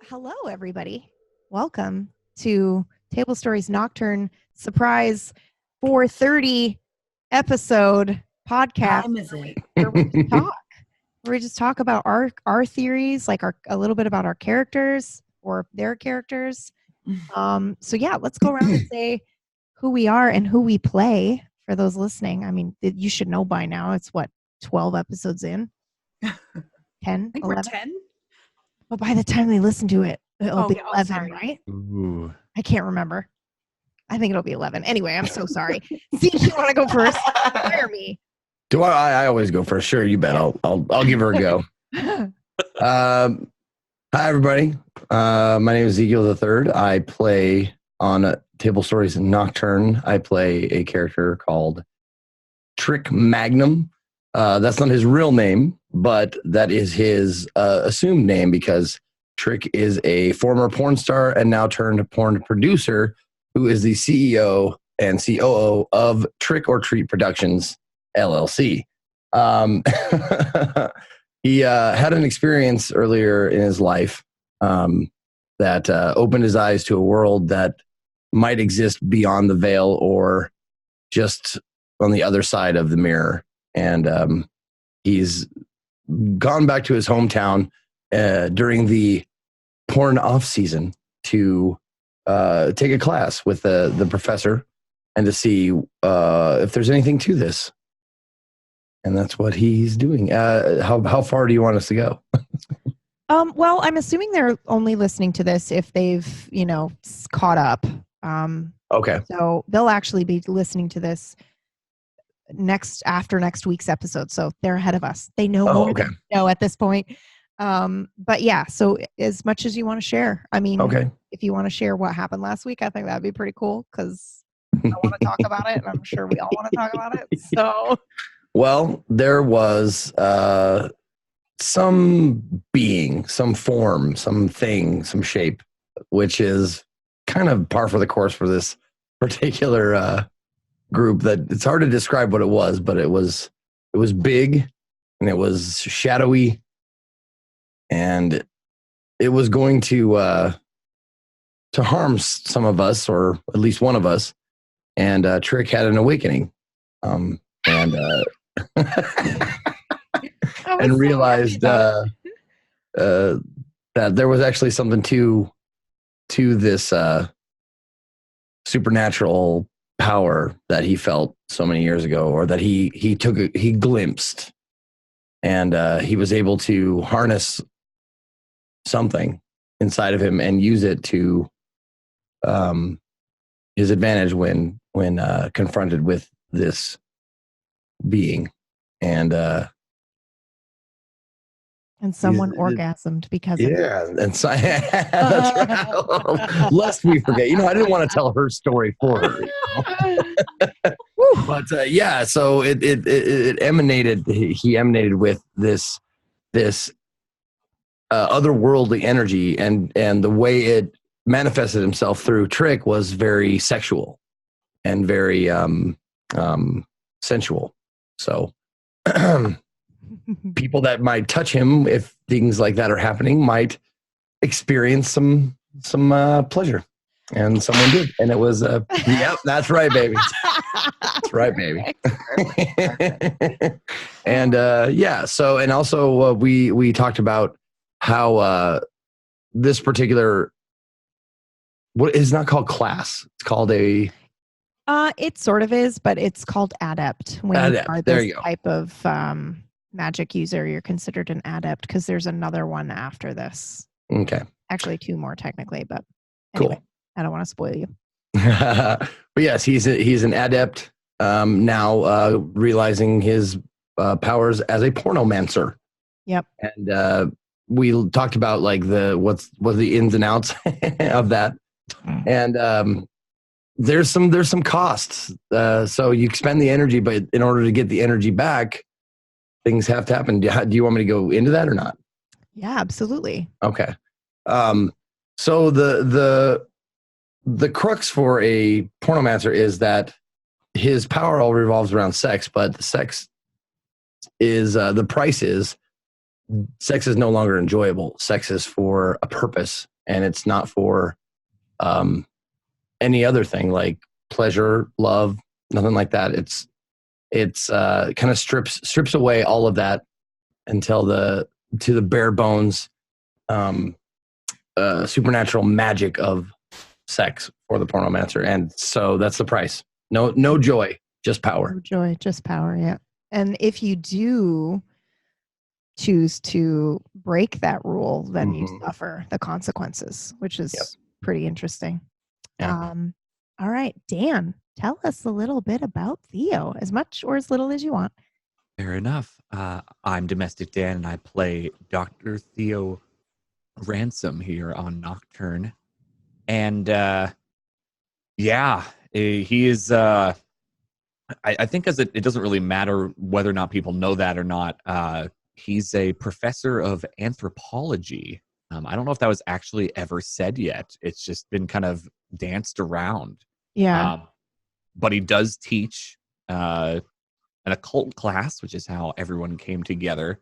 Hello, everybody. Welcome to Tablestory's Nocturne surprise 4:30 episode podcast. Time is it? Where we just talk about our theories, like a little bit about our characters or their characters. So yeah, let's go around and say who we are and who we play for those listening. I mean, you should know by now. It's what, 12 episodes in? 10, I think 11? we're 10. Well, by the time they listen to it, it'll be 11, sorry. right? Ooh. I can't remember. I think it'll be 11. Anyway, I'm so sorry. Zeke, you want to go first? Fire me. Do I always go first? Sure, you bet. I'll give her a go. Hi, everybody. My name is Ezekiel III. I play on Tablestory's Nocturne. I play a character called Trick Magnum. That's not his real name, but that is his assumed name because Trick is a former porn star and now turned porn producer who is the CEO and COO of Trick or Treat Productions, LLC. He had an experience earlier in his life that opened his eyes to a world that might exist beyond the veil or just on the other side of the mirror. And he's gone back to his hometown during the porn off season to take a class with the professor and to see if there's anything to this. And that's what he's doing. How far do you want us to go? Well, I'm assuming they're only listening to this if they've, caught up. Okay. So they'll actually be listening to this after next week's episode. So they're ahead of us. They know more than we know at this point. But yeah, so as much as you want to share, I mean, if you want to share what happened last week, I think that'd be pretty cool because I want to talk about it and I'm sure we all want to talk about it. So, well, there was some being, some form, some thing, some shape, which is kind of par for the course for this particular group that it's hard to describe what it was, but it was big and it was shadowy and it was going to harm some of us, or at least one of us. And Trick had an awakening, and realized that there was actually something to this supernatural power that he felt so many years ago, or that he glimpsed, and he was able to harness something inside of him and use it to his advantage when confronted with this being. And someone orgasmed because of it. And so that's right. Lest we forget. I didn't want to tell her story for her. But yeah, so it emanated. He emanated with this otherworldly energy, and the way it manifested himself through Trick was very sexual and very sensual. So people that might touch him, if things like that are happening, might experience some pleasure, and someone did, and it was yep, that's right, baby. That's right, baby. And yeah, so, and also we talked about how this particular, what is not called class, it's called a it sort of is, but it's called adept. When you are this type of magic user, you're considered an adept, because there's another one after this. Okay. Actually, two more technically, but anyway, cool. I don't want to spoil you. But yes, he's an adept now, realizing his powers as a pornomancer. Yep. And we talked about like what's the ins and outs of that, and there's some costs. So you expend the energy, but in order to get the energy back, things have to happen. Do you want me to go into that or not? Yeah, absolutely. Okay. So the crux for a pornomancer is that his power all revolves around sex, but the sex is the price is sex is no longer enjoyable. Sex is for a purpose and it's not for any other thing like pleasure, love, nothing like that. It's kind of strips away all of that until to the bare bones supernatural magic of sex for the pornomancer, and so that's the price. No joy, just power. No joy, just power. Yeah. And if you do choose to break that rule, then you suffer the consequences, which is pretty interesting. Yeah. All right, Dan, tell us a little bit about Theo, as much or as little as you want. Fair enough. I'm Domestic Dan, and I play Dr. Theo Ransom here on Nocturne. And he is. I think as it doesn't really matter whether or not people know that or not. He's a professor of anthropology. I don't know if that was actually ever said yet. It's just been kind of danced around. Yeah. But he does teach an occult class, which is how everyone came together.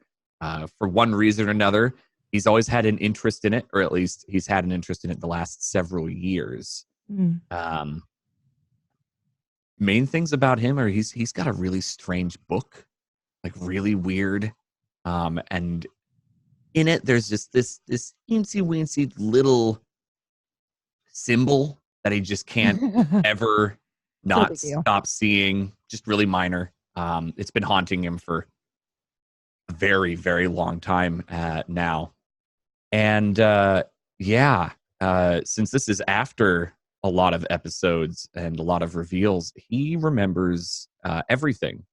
For one reason or another, he's always had an interest in it, or at least he's had an interest in it the last several years. Main things about him are he's got a really strange book, like really weird. And in it, there's just this teensy weensy little symbol that he just can't ever not stop seeing. Just really minor. It's been haunting him for a very, very long time now. And since this is after a lot of episodes and a lot of reveals, he remembers everything.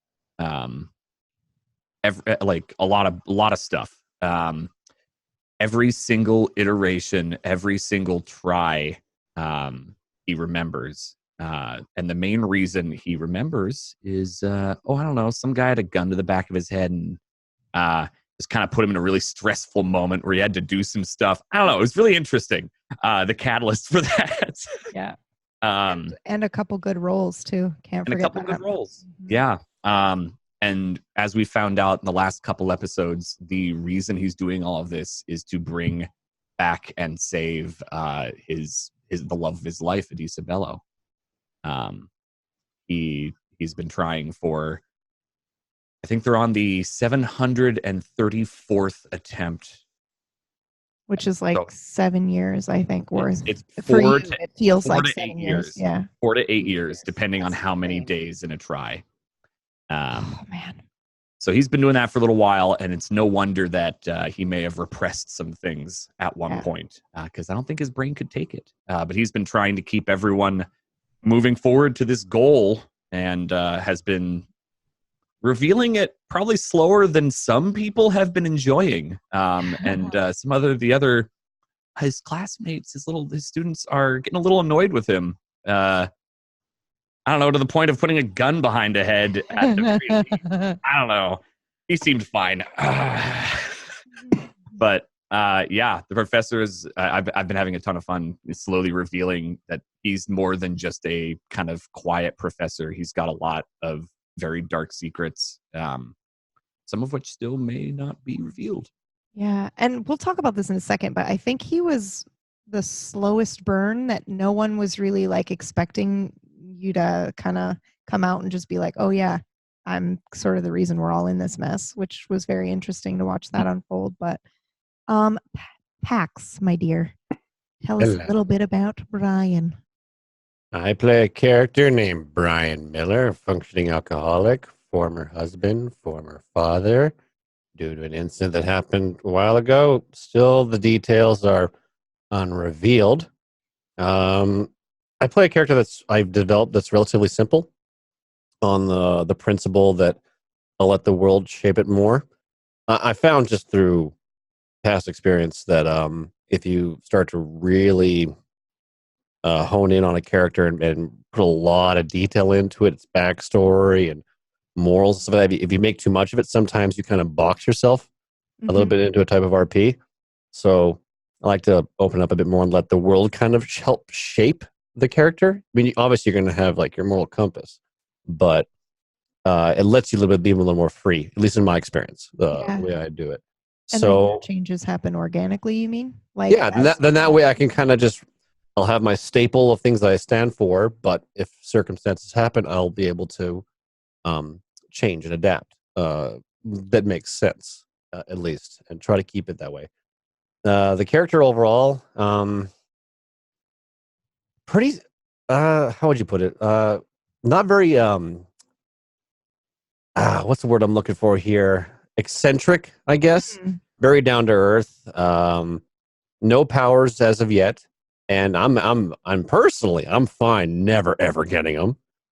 Like a lot of stuff. Every single iteration, every single try, he remembers. And the main reason he remembers is, I don't know, some guy had a gun to the back of his head and just kind of put him in a really stressful moment where he had to do some stuff. I don't know. It was really interesting. The catalyst for that. Yeah. And a couple good roles too. Can't forget a couple good roles. Yeah. And as we found out in the last couple episodes, the reason he's doing all of this is to bring back and save the love of his life, Adisa Bello. He's been trying for, I think they're on the 734th attempt, which is like 7 years, I think. It's for 4 you, it feels like 8 years. Yeah, 4 to 8 years, depending on how many days in a try. Oh man! So he's been doing that for a little while, and it's no wonder that he may have repressed some things at one point, because I don't think his brain could take it. But he's been trying to keep everyone moving forward to this goal, and has been revealing it probably slower than some people have been enjoying. And his classmates, his students are getting a little annoyed with him. I don't know, to the point of putting a gun behind a head at the I don't know. He seemed fine. But the professor is, I've been having a ton of fun slowly revealing that he's more than just a kind of quiet professor. He's got a lot of very dark secrets, some of which still may not be revealed. Yeah, and we'll talk about this in a second, but I think he was the slowest burn, that no one was really like expecting you to kind of come out and just be like, oh yeah, I'm sort of the reason we're all in this mess, which was very interesting to watch that unfold. But Pax, my dear, tell us a little bit about Brian. I play a character named Brian Miller, a functioning alcoholic, former husband, former father, due to an incident that happened a while ago. Still, the details are unrevealed. I play a character I've developed that's relatively simple, on the principle that I'll let the world shape it more. I found just through past experience that if you start to really hone in on a character and put a lot of detail into it, its backstory and morals and stuff like that, if you make too much of it, sometimes you kind of box yourself a little bit into a type of RP. So I like to open up a bit more and let the world kind of help shape the character. I mean, obviously you're going to have like your moral compass, but it lets you be a little more free, at least in my experience, the way I do it. And then your So changes happen organically, you mean? Like, yeah, then that way I can kind of just, I'll have my staple of things that I stand for, but if circumstances happen, I'll be able to change and adapt. That makes sense, at least, and try to keep it that way. The character overall, pretty, how would you put it? Not very, what's the word I'm looking for here? Eccentric, I guess. Mhm. Very down to earth. No powers as of yet, and I'm personally, I'm fine never ever getting them.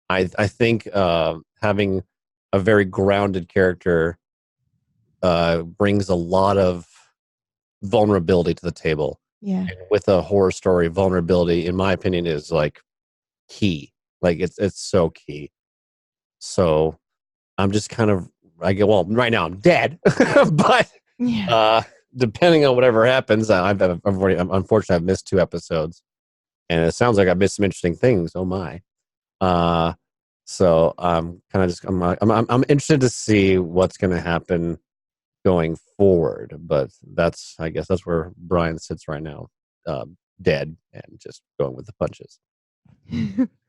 I think having a very grounded character brings a lot of vulnerability to the table. Yeah. And with a horror story, vulnerability, in my opinion, is like key. Like it's so key. So I'm just kind of, right now I'm dead, but Yeah. depending on whatever happens, unfortunately I've missed 2 episodes, and it sounds like I've missed some interesting things. Oh my! So I'm kind of just I'm interested to see what's going to happen going forward. But I guess that's where Brian sits right now, dead and just going with the punches.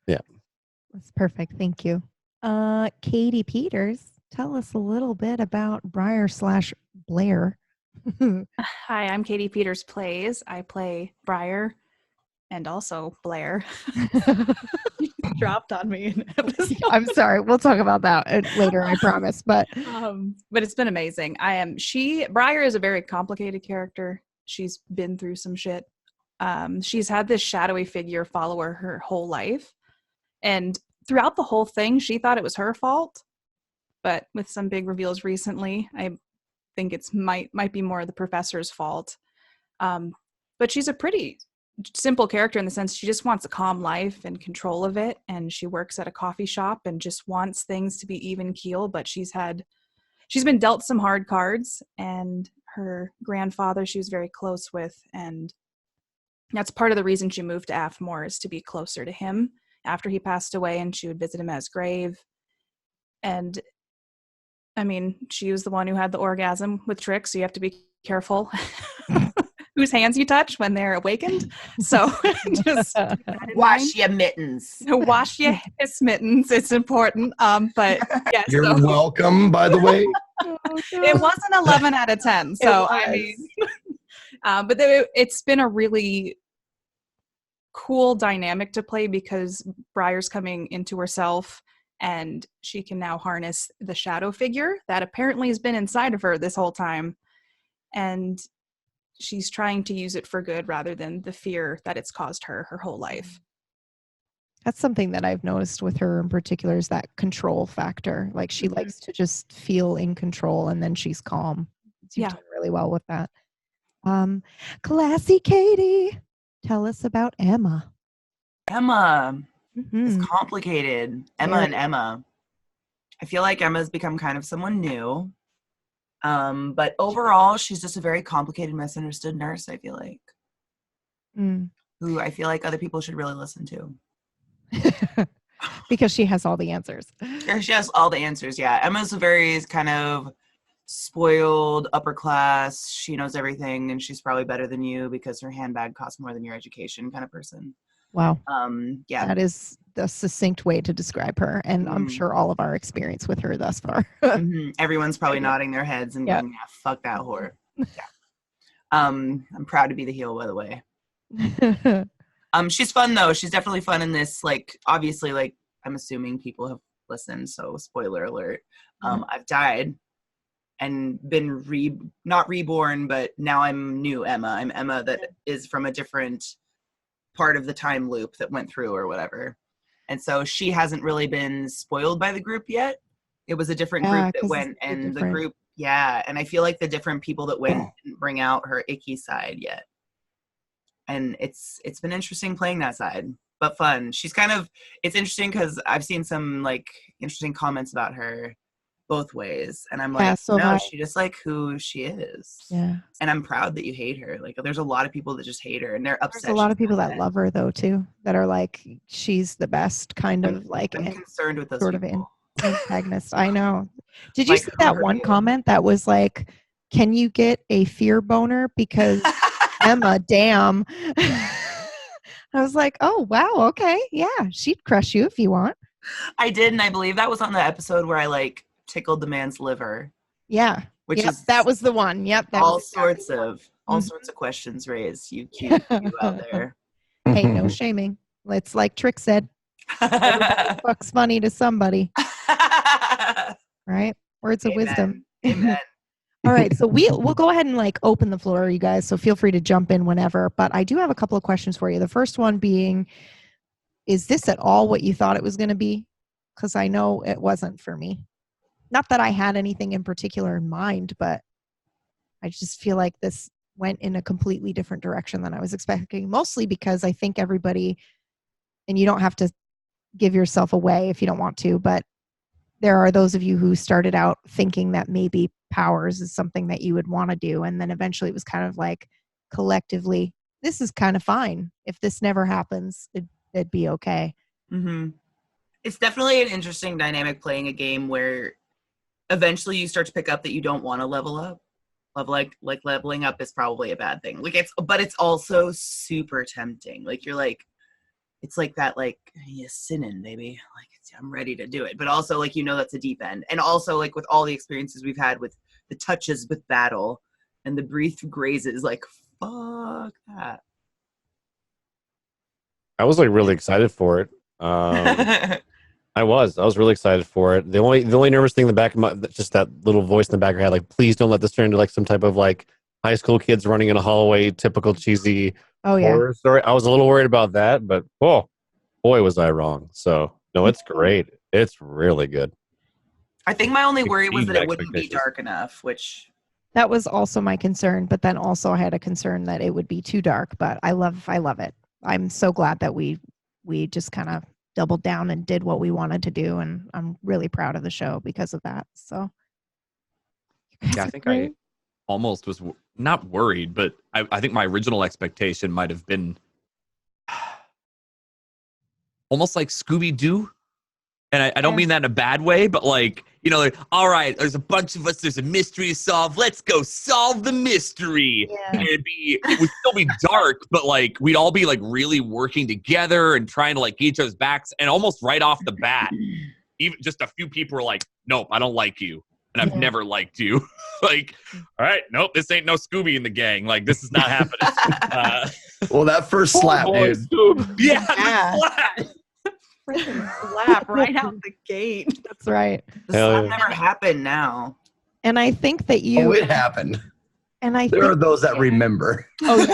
Yeah. That's perfect. Thank you. Katie Peters, tell us a little bit about Briar/Blair. Hi, I'm Katie Peters Plays. I play Briar and also Blair. You dropped on me. I'm sorry. We'll talk about that later, I promise. But it's been amazing. Briar is a very complicated character. She's been through some shit. She's had this shadowy figure follow her whole life. And throughout the whole thing, she thought it was her fault. But with some big reveals recently, I think it's might be more the professor's fault. But she's a pretty simple character in the sense she just wants a calm life and control of it, and she works at a coffee shop and just wants things to be even keel. But she's been dealt some hard cards, and her grandfather she was very close with, and that's part of the reason she moved to Afmore, is to be closer to him after he passed away, and she would visit him at his grave. And I mean, she was the one who had the orgasm with Trix, so you have to be careful whose hands you touch when they're awakened. So just wash your mittens. Wash your mittens. It's important. But yeah, You're welcome, by the way. It wasn't 11 out of 10. So I mean, but it's been a really cool dynamic to play because Briar's coming into herself, and she can now harness the shadow figure that apparently has been inside of her this whole time. And she's trying to use it for good rather than the fear that it's caused her whole life. That's something that I've noticed with her in particular, is that control factor. Like she likes to just feel in control, and then she's calm. You've done really well with that. Classy Katie, tell us about Emma. Emma is complicated. Emma. I feel like Emma's become kind of someone new. But overall, she's just a very complicated, misunderstood nurse, I feel like. Who I feel like other people should really listen to. Because she has all the answers. She has all the answers, yeah. Emma's a very kind of spoiled, upper class, she knows everything, and she's probably better than you because her handbag costs more than your education kind of person. Wow. Yeah. That is the succinct way to describe her. And I'm sure all of our experience with her thus far. Everyone's probably nodding their heads and going, yeah, fuck that whore. Yeah. I'm proud to be the heel, by the way. She's fun though. She's definitely fun in this. Like, obviously, like, I'm assuming people have listened, so spoiler alert. I've died and been not reborn, but now I'm new Emma. I'm Emma that is from a different part of the time loop that went through or whatever. And so she hasn't really been spoiled by the group yet. It was a different group that went, and the group, and I feel like the different people that went didn't bring out her icky side yet. And it's been interesting playing that side, but fun. She's kind of, it's interesting because I've seen some like interesting comments about her both ways, and I'm like, she just like who she is. Yeah. And I'm proud that you hate her. Like, there's a lot of people that just hate her, and they're upset. There's a lot of people that love her though too, that are like, she's the best kind of like. I'm concerned with those sort people. of antagonist. I know. Did you see that one comment that was like, can you get a fear boner? Because Emma, damn. I was like, oh, wow, okay. Yeah, she'd crush you if you want. I did, and I believe that was on the episode where I like tickled the man's liver. Yeah. Which yep, is that was the one. Yep. That all was exactly sorts of questions raised. You cute you out there. Hey, no shaming. It's like Trick said. Everybody fucks funny to somebody, right? Words of wisdom. Amen. All right, so we'll go ahead and like open the floor, you guys. So feel free to jump in whenever. But I do have a couple of questions for you. The first one being, is this at all what you thought it was going to be? Because I know it wasn't for me. Not that I had anything in particular in mind, but I just feel like this went in a completely different direction than I was expecting. Mostly because I think everybody, and you don't have to give yourself away if you don't want to, but there are those of you who started out thinking that maybe powers is something that you would want to do. And then eventually it was kind of like collectively, this is kind of fine. If this never happens, it'd be okay. Mm-hmm. It's definitely an interesting dynamic playing a game where eventually you start to pick up that you don't want to level up. Like leveling up is probably a bad thing. But it's also super tempting. Like you're like, it's like that, like, yeah, sinning, baby. Like, I'm ready to do it. But also, like, that's a deep end. And also, like, with all the experiences we've had with the touches with battle and the brief grazes, like, fuck that. I was like really excited for it. I was really excited for it. The only nervous thing in the back of my, just that little voice in the back of my head, like, please don't let this turn into like some type of like high school kids running in a hallway, typical cheesy horror story. I was a little worried about that, but boy, was I wrong. So no, it's great. It's really good. I think my only worry was that it wouldn't be dark enough, which that was also my concern. But then also I had a concern that it would be too dark. But I love it. I'm so glad that we just kind of doubled down and did what we wanted to do, and I'm really proud of the show because of that. So yeah, I think I almost was not worried, but I think my original expectation might have been almost like Scooby-Doo. And I don't mean that in a bad way, but like, like, all right, there's a bunch of us, there's a mystery to solve. Let's go solve the mystery. Yeah. And it would still be dark, but like we'd all be like really working together and trying to like get each other's backs. And almost right off the bat, even just a few people were like, nope, I don't like you. And I've never liked you. Like, all right, nope, this ain't no Scooby in the gang. Like, this is not happening. Well, that first slap, dude. Yeah. The slap. Freaking slap right out the gate. That's right. The slap never happened now. And I think that you... Oh, it happened. And there are those that remember. Oh,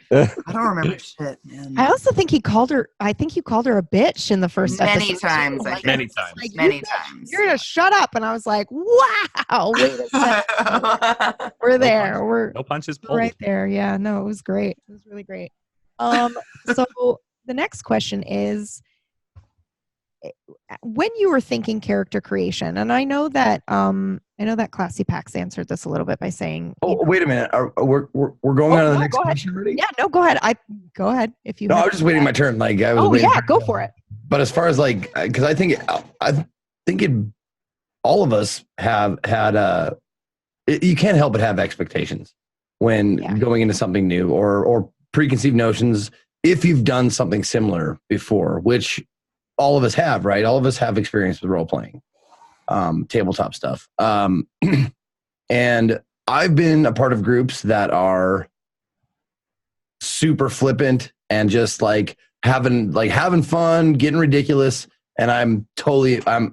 yeah. I don't remember shit, man. I also think you called her a bitch in the first episode. Many times. Many times. Like, many times. You're going to shut up. And I was like, wow, wait a second. We're there. We're no punches pulled. Right there. Yeah, no, it was great. It was really great. So the next question is, when you were thinking character creation, and I know that Classy Pax answered this a little bit by saying, "Oh, wait a minute, we're going on to the next question already." Yeah, no, go ahead. Go ahead if you. No, I was just waiting my turn. Like I was. Go for it. But as far as like, because I think all of us have had you can't help but have expectations when going into something new or preconceived notions if you've done something similar before, which all of us have, right? All of us have experience with role playing, tabletop stuff. And I've been a part of groups that are super flippant and just like having fun, getting ridiculous. And I'm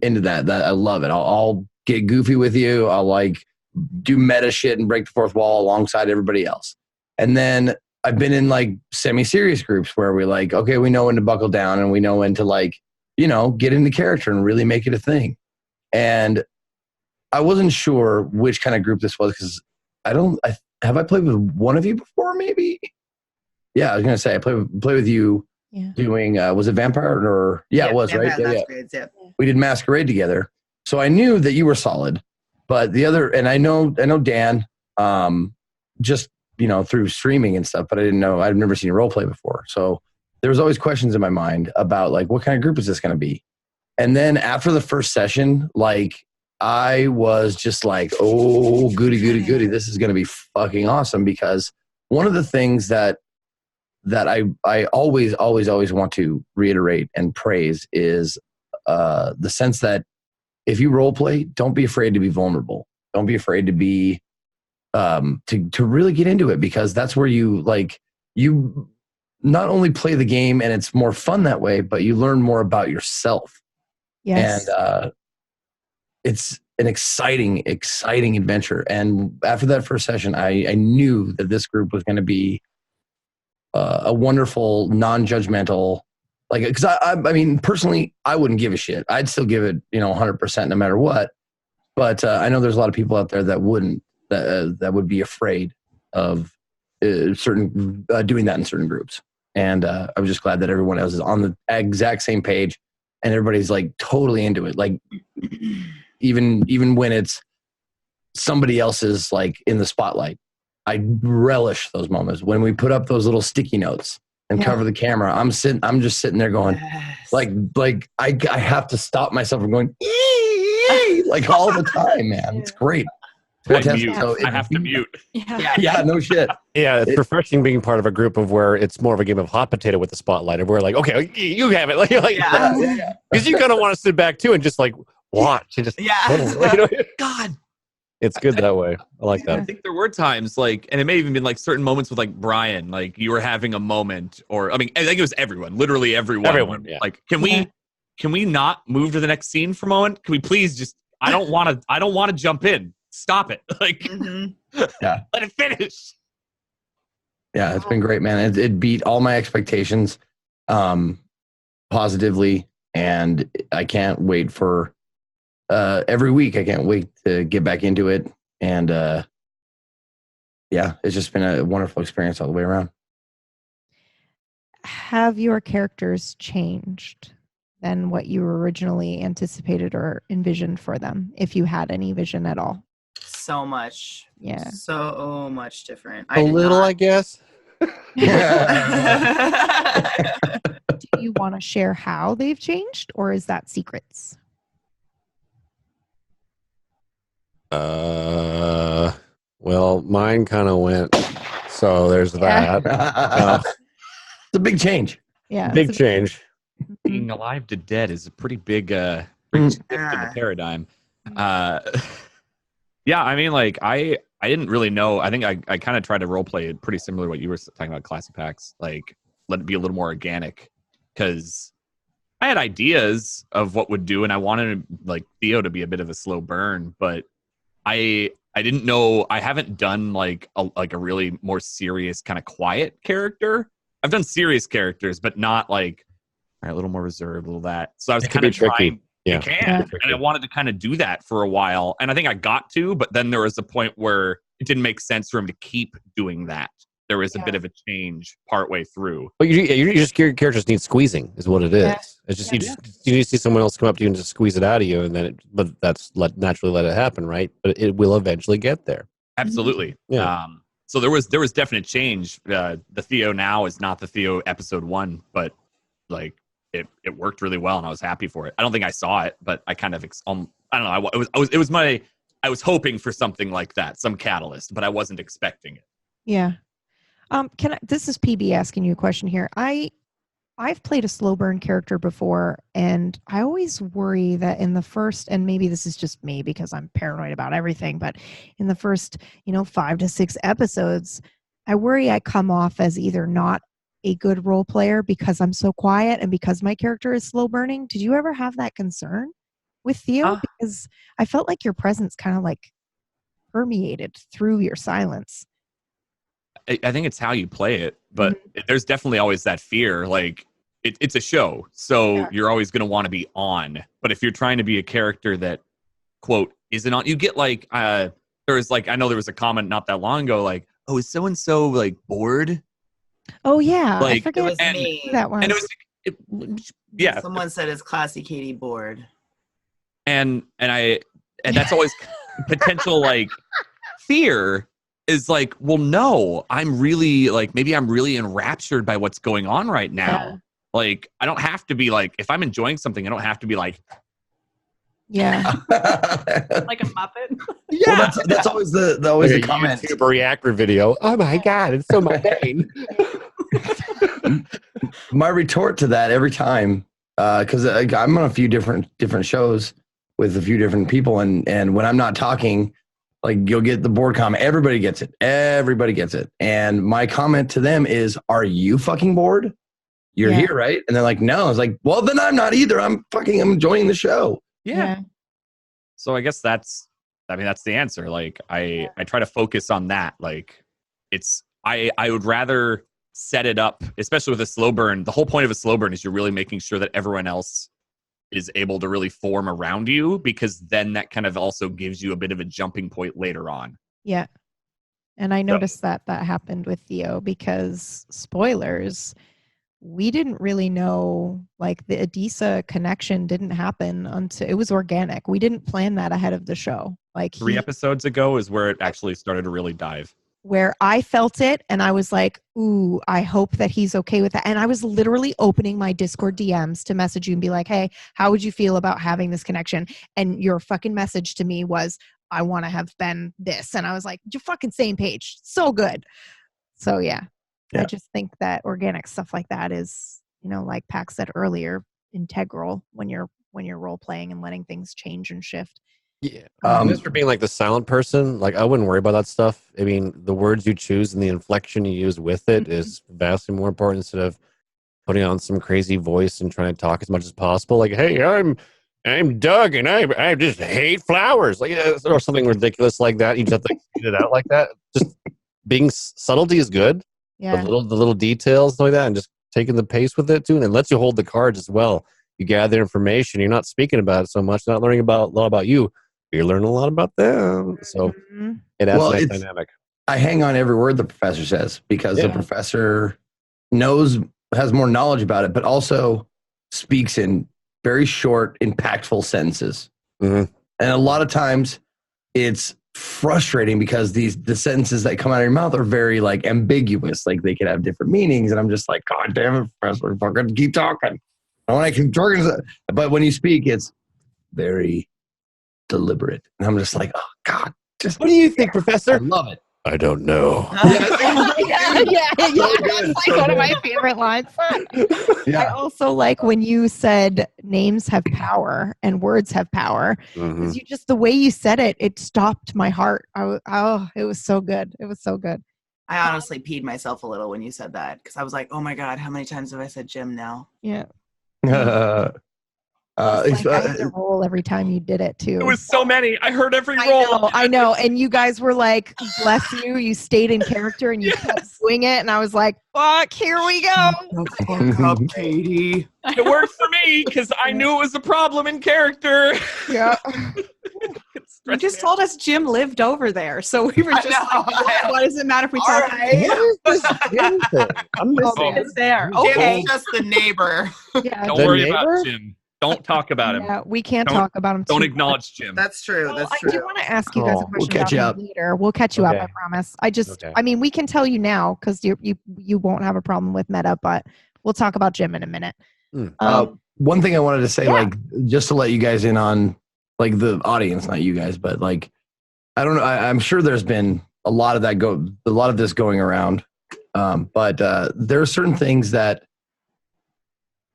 into that. I love it. I'll get goofy with you. I'll like do meta shit and break the fourth wall alongside everybody else. And then I've been in like semi-serious groups where we're like, okay, we know when to buckle down and we know when to like, get into character and really make it a thing. And I wasn't sure which kind of group this was because have I played with one of you before? Maybe. Yeah, I was gonna say I play with you. Yeah. Doing was it Vampire or it was Vampire, right? Yeah. We did Masquerade together, so I knew that you were solid. But the other, and I know Dan, just through streaming and stuff. But I didn't know. I've never seen a role play before, so there was always questions in my mind about like what kind of group is this going to be. And then after the first session, like I was just like, oh, goody, goody, goody. This is going to be fucking awesome, because one of the things that I always want to reiterate and praise is the sense that if you role play, don't be afraid to be vulnerable. Don't be afraid to be to really get into it, because that's where you not only play the game and it's more fun that way, but you learn more about yourself. Yes. And it's an exciting adventure. And after that first session, I knew that this group was going to be a wonderful, non-judgmental, like, because I mean, personally, I wouldn't give a shit. I'd still give it, 100% no matter what. But I know there's a lot of people out there that wouldn't, that would be afraid of certain doing that in certain groups. And I was just glad that everyone else is on the exact same page, and everybody's like totally into it. Like even when it's somebody else's like in the spotlight, I relish those moments when we put up those little sticky notes and cover the camera. I'm just sitting there going, Yes. like I have to stop myself from going like all the time, man. It's great. I have to mute. Yeah, no shit. Yeah, it's refreshing being part of a group of where it's more of a game of hot potato with the spotlight, and we're like, okay, you have it, because you kind of want to sit back too and just like watch and just God, it's good that way. I like I that. think there were times like, and it may have even been like certain moments with like Brian, like you were having a moment, or I mean, I think it was everyone, literally everyone. Yeah. Like, can we not move to the next scene for a moment? Can we please just? I don't want to jump in. Stop it. Like, let it finish. Yeah, it's been great, man. It beat all my expectations positively, and I can't wait for every week. I can't wait to get back into it, and yeah, it's just been a wonderful experience all the way around. Have your characters changed than what you originally anticipated or envisioned for them, if you had any vision at all? So much. Yeah. So much different. A little, I guess. Do you want to share how they've changed, or is that secrets? Well, mine kind of went. So there's that. It's a big change. Yeah. Big change. Being alive to dead is a pretty big shift in the paradigm. Yeah, I mean, like I didn't really know. I think I kind of tried to role play it pretty similar to what you were talking about, Classy Packs. Like, let it be a little more organic, because I had ideas of what would do, and I wanted like Theo to be a bit of a slow burn, but I didn't know. I haven't done like a really more serious kind of quiet character. I've done serious characters, but not like a little more reserved, a little that. So I was kind of trying. Yeah. You can. And I wanted to kind of do that for a while. And I think I got to, but then there was a point where it didn't make sense for him to keep doing that. There was a bit of a change partway through. But you just your characters need squeezing, is what it is. Yeah. It's just you need to see someone else come up to you and just squeeze it out of you, and then but that's naturally let it happen, right? But it will eventually get there. Absolutely. Yeah. So there was definite change. The Theo now is not the Theo episode 1, but like it worked really well, and I was happy for it. I don't think I saw it, but I kind of I don't know. I was hoping for something like that, some catalyst, but I wasn't expecting it. Yeah. This is PB asking you a question here. I've played a slow burn character before, and I always worry that in the first, and maybe this is just me because I'm paranoid about everything, but in the first, 5 to 6 episodes, I worry I come off as either not a good role player because I'm so quiet and because my character is slow burning. Did you ever have that concern with Theo? Because I felt like your presence kind of like permeated through your silence. I think it's how you play it, but there's definitely always that fear. Like it's a show, so you're always going to want to be on. But if you're trying to be a character that, quote, isn't on, you get like there's like, I know there was a comment not that long ago, like, oh, is so and so like bored? Oh yeah, like, I forget it was me. that one. And it was yeah. Someone said it's Classy Katie bored. And that's always potential like fear. Is like, well, no, I'm really like, maybe I'm really enraptured by what's going on right now. Yeah. Like, I don't have to be like, if I'm enjoying something, I don't have to be like, Yeah. Like a Muppet. Well, that's always the Like a comment. YouTube reactor video. Oh my god, it's so mundane. My retort to that every time, because I'm on a few different shows with a few different people, and when I'm not talking, like you'll get the board comment. Everybody gets it. And my comment to them is, "Are you fucking bored? You're Yeah. here, right?" And they're like, "No." I was like, "Well, then I'm not either. I'm enjoying the show." Yeah. So I guess that's the answer. Like I try to focus on that. Like I would rather set it up, especially with a slow burn. The whole point of a slow burn is you're really making sure that everyone else is able to really form around you, because then that kind of also gives you a bit of a jumping point later on. Yeah. And I noticed that happened with Theo, because spoilers, we didn't really know, like the Adisa connection didn't happen until it was organic. We didn't plan that ahead of the show. Like 3 episodes ago is where it actually started to really dive. Where I felt it and I was like, ooh, I hope that he's okay with that. And I was literally opening my Discord DMs to message you and be like, hey, how would you feel about having this connection? And your fucking message to me was, I want to have Ben this. And I was like, you're fucking same page. So good. So yeah. I just think that organic stuff like that is, like Pax said earlier, integral when you're role playing and letting things change and shift. Yeah. Just for being like the silent person, like I wouldn't worry about that stuff. I mean, the words you choose and the inflection you use with it is vastly more important, instead of putting on some crazy voice and trying to talk as much as possible. Like, hey, I'm Doug and I just hate flowers, like, or something ridiculous like that. You just have to get it out like that. Just being subtlety is good. Yeah. The little details like that, and just taking the pace with it too, and it lets you hold the cards as well. You gather information. You're not speaking about it so much, not learning a lot about you. You're learning a lot about them. So it adds a nice dynamic. I hang on every word the professor says, because the professor has more knowledge about it, but also speaks in very short, impactful sentences. And a lot of times it's frustrating because the sentences that come out of your mouth are very like ambiguous. Like they could have different meanings. And I'm just like, God damn it, professor, fucking keep talking. I want to keep talking. But when you speak, it's very deliberate. And I'm just like, oh God, what do you think, Professor? I love it. I don't know. Yeah. That's like one of my favorite lines. I also like when you said names have power and words have power. Because the way you said it, it stopped my heart. It was so good. It was so good. I honestly peed myself a little when you said that, because I was like, oh my God, how many times have I said Jim now? Yeah. I had to roll every time you did it too. It was so many. I heard every roll. I know. And you guys were like, bless you. You stayed in character and you kept doing it. And I was like, fuck, here we go. Fuck up, Katie. It worked for me because I knew it was a problem in character. Yeah. You just told us Jim lived over there, so we were just like, what does it matter if we talk? I'm missing It's there. Jim's Okay. just the neighbor. Yeah. Don't worry about Jim. Don't talk about him. Yeah, we can't talk about him. Don't too acknowledge Jim. That's true. much. That's I true. do want to ask you guys a question we'll catch you about up. him later. We'll catch you up, I Okay. promise. I mean, we can tell you now because you won't have a problem with meta, but we'll talk about Jim in a minute. One thing I wanted to say, like, just to let you guys in on, like, the audience, not you guys, but like, I don't know. I'm sure there's been a lot of this going around. But there are certain things that,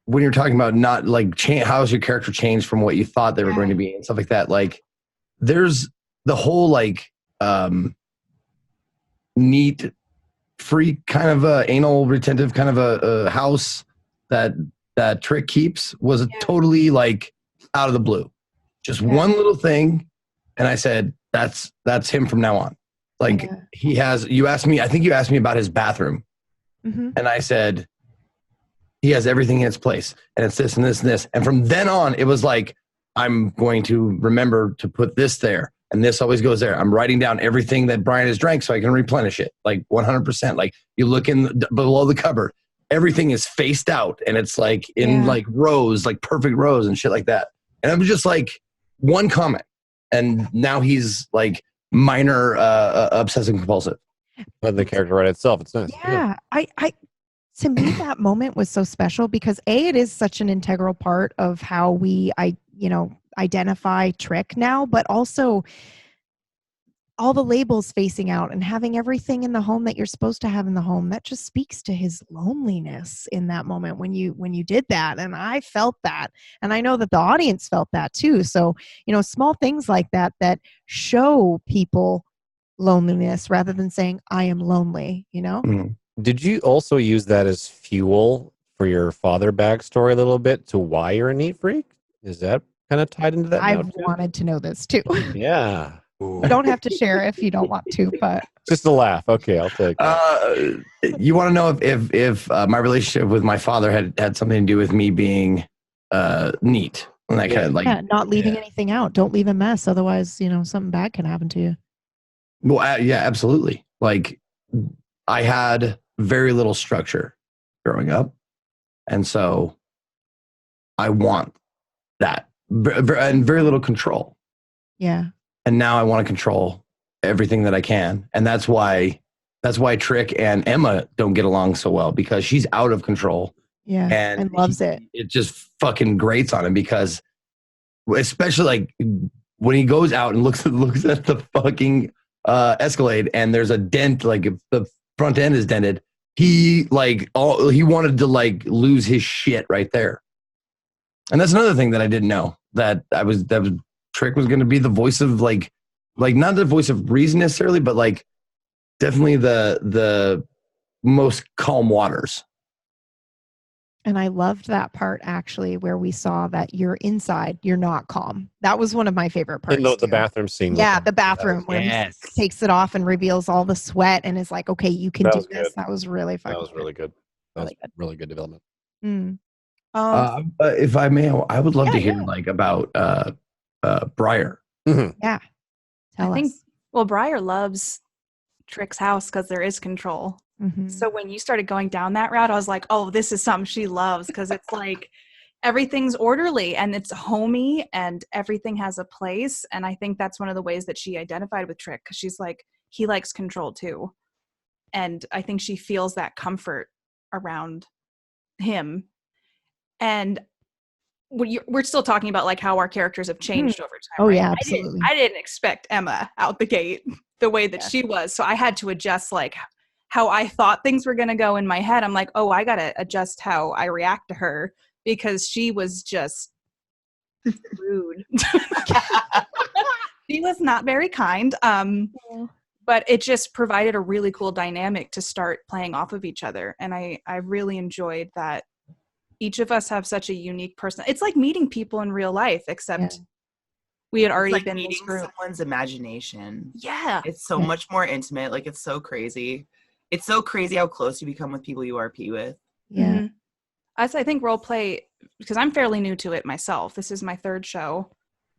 when you're talking about not like how's your character changed from what you thought they were going to be and stuff like that, like there's the whole like neat freak kind of anal retentive kind of a house that Trick keeps was totally like out of the blue. Just one little thing. And I said, that's him from now on. Like you asked me about his bathroom. And I said, he has everything in its place, and it's this and this and this. And from then on, it was like, I'm going to remember to put this there, and this always goes there. I'm writing down everything that Brian has drank so I can replenish it, like 100%. Like you look below the cupboard, everything is faced out, and it's like in like rows, like perfect rows and shit like that. And it was just like one comment, and now he's like minor obsessive compulsive. But the character right itself, it's nice. Yeah, I to me that moment was so special because it is such an integral part of how I identify Trick now, but also all the labels facing out and having everything in the home that you're supposed to have in the home. That just speaks to his loneliness in that moment when you did that. And I felt that. And I know that the audience felt that too. So, small things like that show people loneliness rather than saying, I am lonely, Mhm. Did you also use that as fuel for your father backstory a little bit to why you're a neat freak? Is that kind of tied into that now I've too? wanted to know this too. Yeah. You don't have to share if you don't want to, but Just a laugh. Okay, I'll take that. You want to know if my relationship with my father had something to do with me being neat and that kind of like not leaving anything out. Don't leave a mess. Otherwise, something bad can happen to you. well, yeah, absolutely. Like I had very little structure growing up, and so I want that and very little control. Yeah. And now I want to control everything that I can, and that's why Trick and Emma don't get along so well, because she's out of control. Yeah. And loves it. It just fucking grates on him, because especially like when he goes out and looks at the fucking Escalade and there's a dent, like if the front end is dented, he wanted to like lose his shit right there. And that's another thing that I didn't know, that Trick was going to be the voice of like not the voice of reason necessarily, but like definitely the most calm waters. And I loved that part actually, where we saw that you're inside, you're not calm. That was one of my favorite parts. In the too. bathroom scene. Yeah, the bathroom where Yes. he takes it off and reveals all the sweat and is like, okay, you can That do was this. good. That was really fun. That was really good. That was Really good. really good development. Mm. But if I may, I would love Yeah, to hear yeah. like about Briar. Yeah. Tell I think, us. well, Briar loves Trick's house because there is control. Mhm. So when you started going down that route, I was like, oh, this is something she loves, because it's like everything's orderly and it's homey and everything has a place. And I think that's one of the ways that she identified with Trick, because she's like, he likes control too. And I think she feels that comfort around him. And we're still talking about like how our characters have changed over time. Oh, right? yeah, absolutely. I didn't expect Emma out the gate the way that she was. So I had to adjust like how I thought things were going to go in my head. I'm like, oh, I got to adjust how I react to her, because she was just rude. She was not very kind. But it just provided a really cool dynamic to start playing off of each other. And I really enjoyed that each of us have such a unique person. It's like meeting people in real life, except we had already It's like been meeting this group. someone's imagination. Yeah. It's so much more intimate. Like, it's so crazy. It's so crazy how close you become with people you RP with. Yeah. Mhm. I think role play, because I'm fairly new to it myself. This is my third show,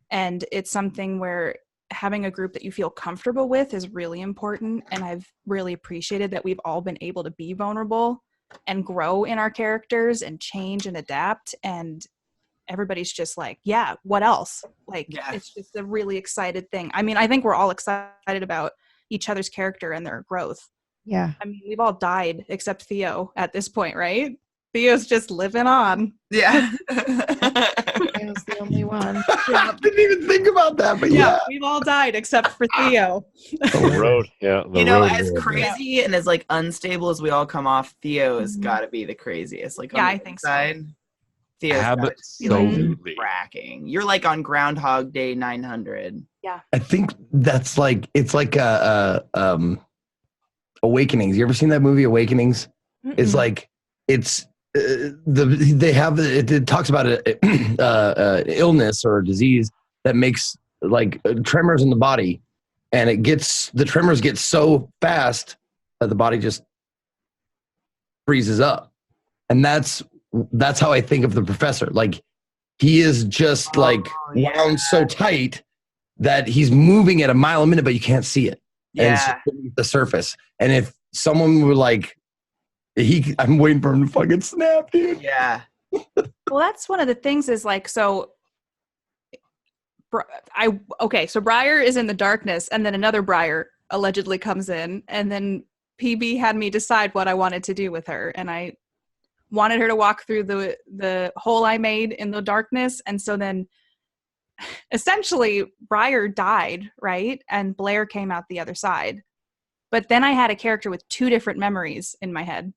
and it's something where having a group that you feel comfortable with is really important. And I've really appreciated that we've all been able to be vulnerable and grow in our characters and change and adapt. And everybody's just like, yeah, what else? Like, it's just a really excited thing. I mean, I think we're all excited about each other's character and their growth. Yeah. I mean, we've all died except Theo at this point, right? Theo's just living on. Yeah. Theo's the only one. I didn't even think about that, but yeah. We've all died except for Theo. The road, yeah. You know, as crazy and as like unstable as we all come off, Theo has got to be the craziest. Like, yeah, on I the think inside, so. Theo's got to be like Absolutely. cracking. You're like on Groundhog Day 900. Yeah. I think that's like, it's like Awakenings. You ever seen that movie Awakenings? It's like, it's it talks about a illness or a disease that makes like tremors in the body, and the tremors get so fast that the body just freezes up. And that's how I think of the professor. Like, he is just wound so tight that he's moving at a mile a minute, but you can't see it. And it's just beneath the surface. And if someone were like, I'm waiting for him to fucking snap, dude. Yeah. Well, that's one of the things is like, so Briar is in the darkness, and then another Briar allegedly comes in, and then PB had me decide what I wanted to do with her, and I wanted her to walk through the hole I made in the darkness. And so then essentially Briar died, right? And Blair came out the other side. But then I had a character with 2 different memories in my head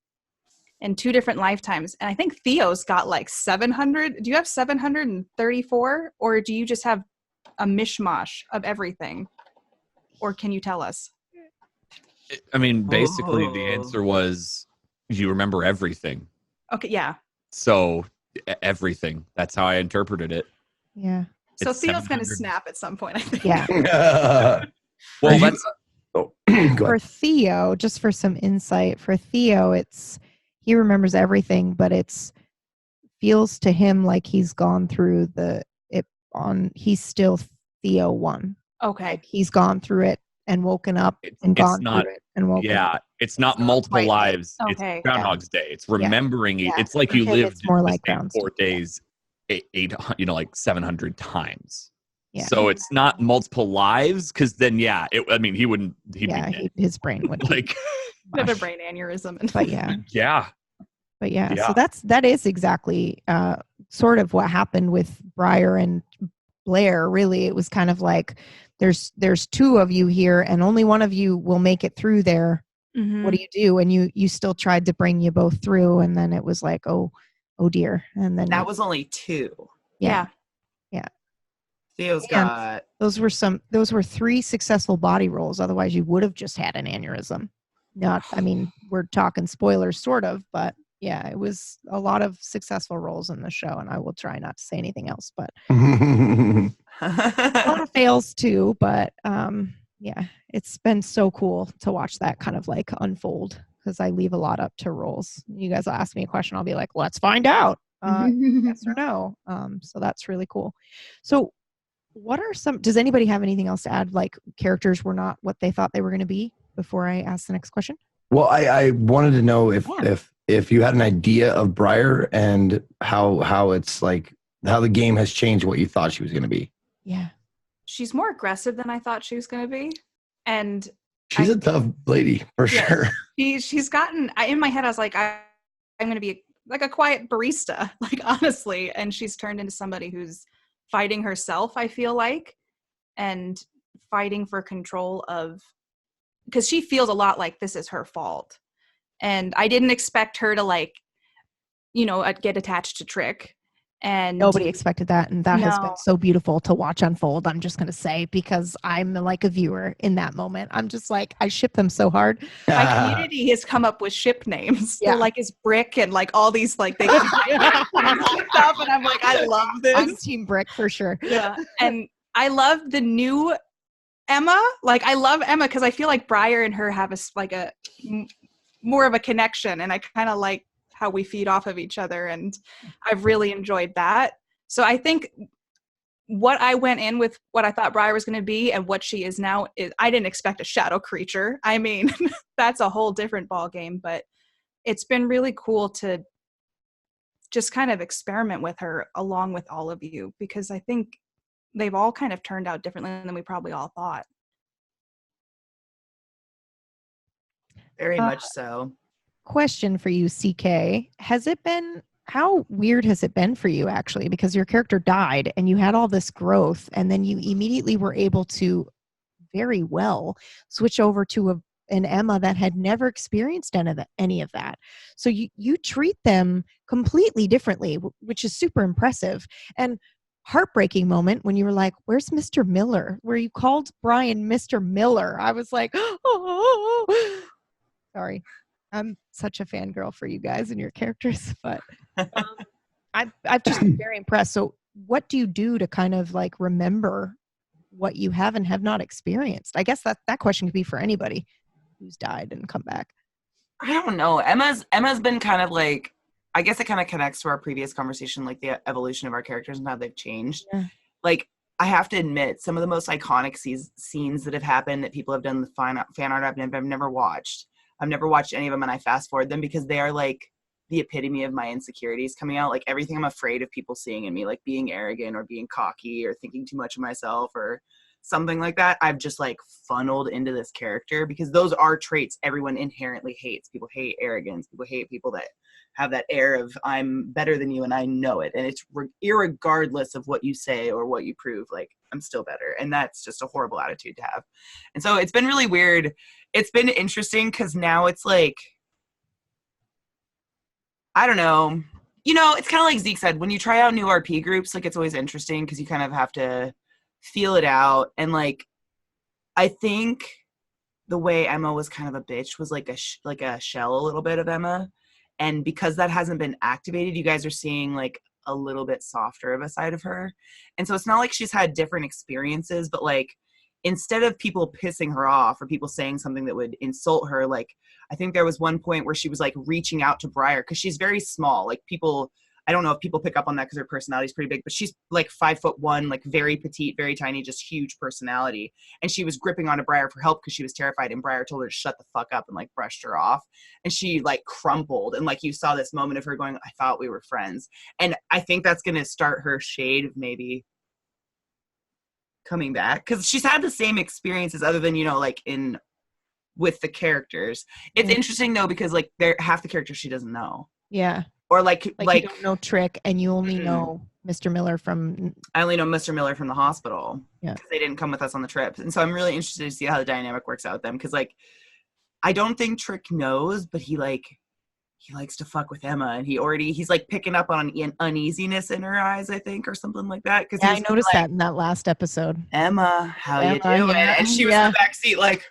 in 2 different lifetimes. And I think Theo's got like 700. Do you have 734? Or do you just have a mishmash of everything? Or can you tell us? I mean, basically, the answer was you remember everything. Okay, yeah. So everything. That's how I interpreted it. Yeah. So It's Theo's going to 700. snap at some point, I think. Yeah. Well, that's Go ahead. For Theo, just for some insight, for Theo, he remembers everything, but feels to him like he's gone through he's still Theo 1. Okay. Like he's gone through it and woken up and gone through it and woken up. it's not multiple quite- lives. Okay. It's Groundhog's Day. It's remembering it. Yeah. It's like For you him, lived it's more the like same Groundhog's 4 Day. days, 800, like 700 times. Yeah. So it's not multiple lives, because then he wouldn't. He'd be dead. His brain would be Like Have a mush. brain aneurysm. But yeah. yeah. But yeah, Yeah. so that is exactly sort of what happened with Briar and Blair. Really, it was kind of like there's 2 of you here, and only one of you will make it through there. Mhm. What do you do? And you still tried to bring you both through, and then it was like, oh dear, and then That was only 2. Yeah. Theo's And got. those were 3 successful body rolls. Otherwise, you would have just had an aneurysm. We're talking spoilers, sort of, but yeah, it was a lot of successful roles in the show, and I will try not to say anything else, but a lot of fails too. But yeah, it's been so cool to watch that kind of like unfold, because I leave a lot up to rolls. You guys will ask me a question, I'll be like, let's find out. Yes or no. So that's really cool. So does anybody have anything else to add? Like, characters were not what they thought they were going to be, before I ask the next question? Well, I wanted to know Yeah. if you had an idea of Briar and how it's like, how the game has changed what you thought she was going to be. Yeah. She's more aggressive than I thought she was going to be. And She's a tough lady for sure. she's gotten, in my head, I was like, I'm going to be like a quiet barista, like, honestly. And she's turned into somebody who's fighting herself, I feel like, and fighting for control of, because she feels a lot like this is her fault. And I didn't expect her to, like, get attached to Trick. And Nobody expected that, and that has No. been so beautiful to watch unfold. I'm just going to say, because I'm like a viewer in that moment. I'm just like, I ship them so hard. my community has come up with ship names. Yeah. They're like, is Brick, and like all these, like, they stuff, and I'm like, I love I'm this. Team Brick for sure. Yeah. And I love the new Emma. Like, I love Emma because I feel like Briar and her have more of a connection, and I kind of like how we feed off of each other, and I've really enjoyed that. So I think what I went in with, what I thought Briar was going to be and what she is now, is I didn't expect a shadow creature. I mean, that's a whole different ball game, but it's been really cool to just kind of experiment with her along with all of you, because I think they've all kind of turned out differently than we probably all thought. Very much so. Question for you, CK. How weird has it been for you, actually? Because your character died and you had all this growth, and then you immediately were able to very well switch over to an Emma that had never experienced any of that. So you treat them completely differently, which is super impressive. And heartbreaking moment when you were like, where's Mr. Miller? Where you called Brian Mr. Miller. I was like, oh. Sorry. I'm such a fangirl for you guys and your characters, but I've just been very impressed. So what do you do to kind of like remember what you have and have not experienced? I guess that question could be for anybody who's died and come back. I don't know. Emma's been kind of like, I guess it kind of connects to our previous conversation, like the evolution of our characters and how they've changed. Yeah. Like, I have to admit, some of the most iconic scenes that have happened that people have done the fan art I've never watched. I've never watched any of them, and I fast forward them because they are like the epitome of my insecurities coming out. Like, everything I'm afraid of people seeing in me, like being arrogant or being cocky or thinking too much of myself or something like that, I've just like funneled into this character because those are traits everyone inherently hates. People hate arrogance. People hate people that have that air of I'm better than you and I know it. And it's irregardless of what you say or what you prove, like I'm still better. And that's just a horrible attitude to have. And so it's been really weird. It's been interesting because now it's like, I don't know. You know, it's kind of like Zeke said, when you try out new RP groups, like it's always interesting because you kind of have to feel it out. And like, I think the way Emma was kind of a bitch was like a shell a little bit of Emma. And because that hasn't been activated, you guys are seeing like a little bit softer of a side of her. And so it's not like she's had different experiences, but like instead of people pissing her off or people saying something that would insult her, like I think there was one point where she was like reaching out to Briar because she's very small. Like people, I don't know if people pick up on that because her personality is pretty big, but she's like 5'1", like very petite, very tiny, just huge personality. And she was gripping onto Briar for help because she was terrified. And Briar told her to shut the fuck up and like brushed her off. And she like crumpled. And like you saw this moment of her going, I thought we were friends. And I think that's going to start her shade of maybe coming back because she's had the same experiences other than, you know, like in with the characters. It's interesting though because like they're half the characters she doesn't know. Yeah. Or like you don't know Trick and you only know Mr. Miller from... I only know Mr. Miller from the hospital. Yeah. Because they didn't come with us on the trip. And so I'm really interested to see how the dynamic works out with them. Because like, I don't think Trick knows, but he likes to fuck with Emma. And he's like picking up on an uneasiness in her eyes, I think, or something like that. Because I noticed that in that last episode. Emma, how you doing? Yeah. And she was in the backseat like,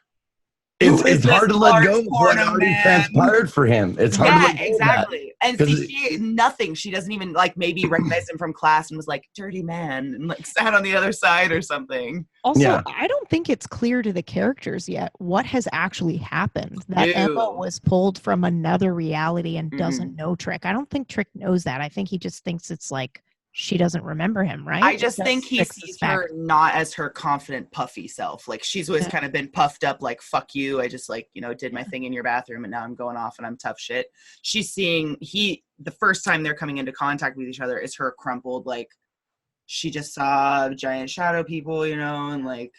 it's hard to let go of what already transpired for him. It's hard to let go exactly. Of that. And see, nothing. She doesn't even like maybe recognize him from class and was like, dirty man, and like sat on the other side or something. Also, I don't think it's clear to the characters yet what has actually happened. That Emma was pulled from another reality and doesn't know Trick. I don't think Trick knows that. I think he just thinks it's like she doesn't remember him, right? I just think he sees her not as her confident, puffy self. Like she's always kind of been puffed up, like, fuck you. I just like, you know, did my thing in your bathroom and now I'm going off and I'm tough shit. She's seeing the first time they're coming into contact with each other is her crumpled, like she just saw giant shadow people, you know, and like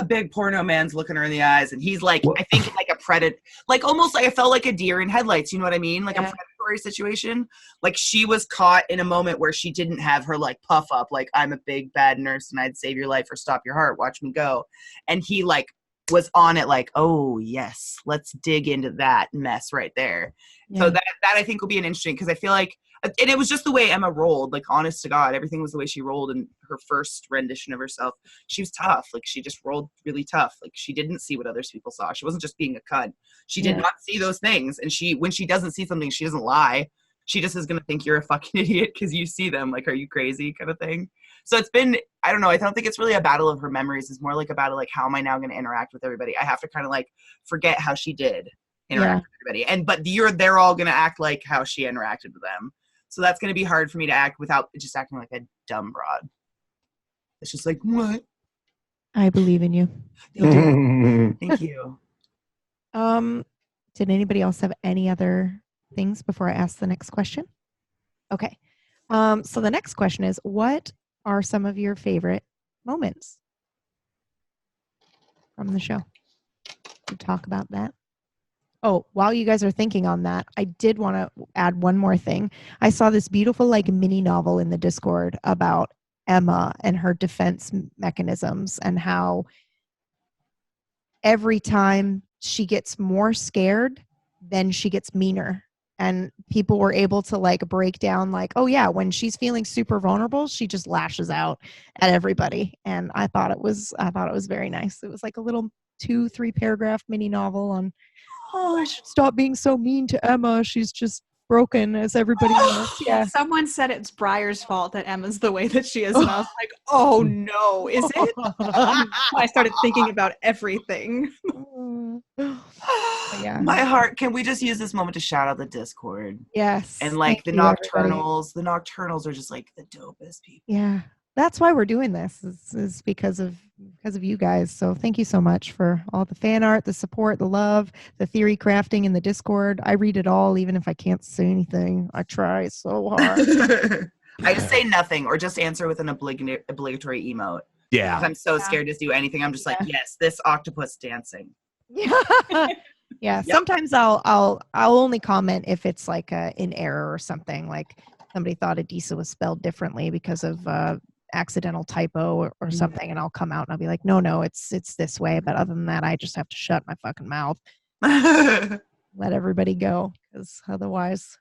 big porno man's looking her in the eyes and he's like, I think like a predator, like almost like I felt like a deer in headlights, you know what I mean? Like a predatory situation. Like she was caught in a moment where she didn't have her like puff up, like I'm a big bad nurse and I'd save your life or stop your heart, watch me go. And he like was on it like, oh yes, let's dig into that mess right there. So that I think will be an interesting, because I feel like, and it was just the way Emma rolled, like honest to God, everything was the way she rolled in her first rendition of herself. She was tough. Like she just rolled really tough. Like she didn't see what other people saw. She wasn't just being a cunt. She did not see those things. And when she doesn't see something, she doesn't lie. She just is going to think you're a fucking idiot because you see them. Like, are you crazy kind of thing? So it's been, I don't know. I don't think it's really a battle of her memories. It's more like a battle, like, how am I now going to interact with everybody? I have to kind of like forget how she did interact with everybody. But they're all going to act like how she interacted with them. So that's going to be hard for me to act without just acting like a dumb broad. It's just like, what? I believe in you. Thank you. Did anybody else have any other things before I ask the next question? Okay. So the next question is, what are some of your favorite moments from the show? To talk about that. Oh, while you guys are thinking on that, I did want to add one more thing. I saw this beautiful like mini novel in the Discord about Emma and her defense mechanisms and how every time she gets more scared, then she gets meaner. And people were able to like break down like, oh yeah, when she's feeling super vulnerable, she just lashes out at everybody. And I thought it was very nice. It was like a little 2-3 paragraph mini novel on, oh, I should stop being so mean to Emma. She's just broken as everybody else. Yeah. Someone said it's Briar's fault that Emma's the way that she is. And I was like, oh no, is it? I started thinking about everything. Yeah. My heart, can we just use this moment to shout out the Discord? Yes. And like the Nocturnals. The Nocturnals are just like the dopest people. Yeah. That's why we're doing this is because of you guys. So thank you so much for all the fan art, the support, the love, the theory crafting in the Discord. I read it all, even if I can't say anything. I try so hard. I just say nothing or just answer with an obligatory emote. Yeah. I'm so Yeah. scared to do anything. I'm just like, Yeah. yes, this octopus dancing. Yeah. Yeah. Yep. Sometimes I'll only comment if it's like an error or something. Like somebody thought Adisa was spelled differently because of accidental typo or something, and I'll come out and I'll be like, no, it's this way. But other than that, I just have to shut my fucking mouth, let everybody go, because otherwise.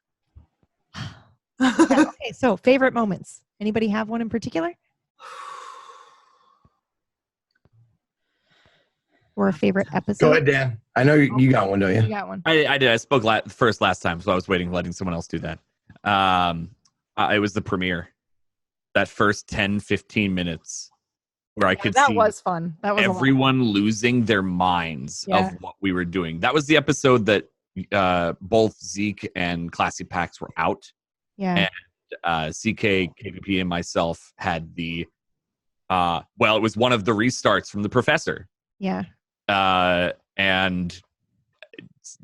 Yeah, okay, so favorite moments. Anybody have one in particular? Or a favorite episode? Go ahead, Dan. I know you got one, don't You you? got one. I did. I spoke first last time, so I was letting someone else do that. It was the premiere. That first 10, 15 minutes where I could That see was fun. That was everyone losing their minds Yeah. of what we were doing. That was the episode that both Zeke and Classy Pax were out. Yeah. CK, KVP, and myself had the it was one of the restarts from the professor. Yeah. And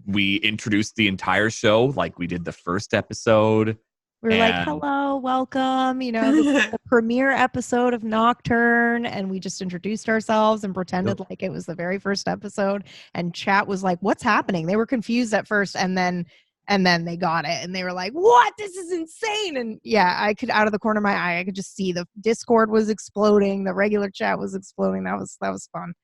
we introduced the entire show like we did the first episode. We were like, And- hello, welcome. You know, this is the premiere episode of Nocturne. And we just introduced ourselves and pretended like it was the very first episode. And chat was like, what's happening? They were confused at first. And then they got it. And they were like, what? This is insane. And yeah, I could, out of the corner of my eye, I could just see the Discord was exploding. The regular chat was exploding. That was fun.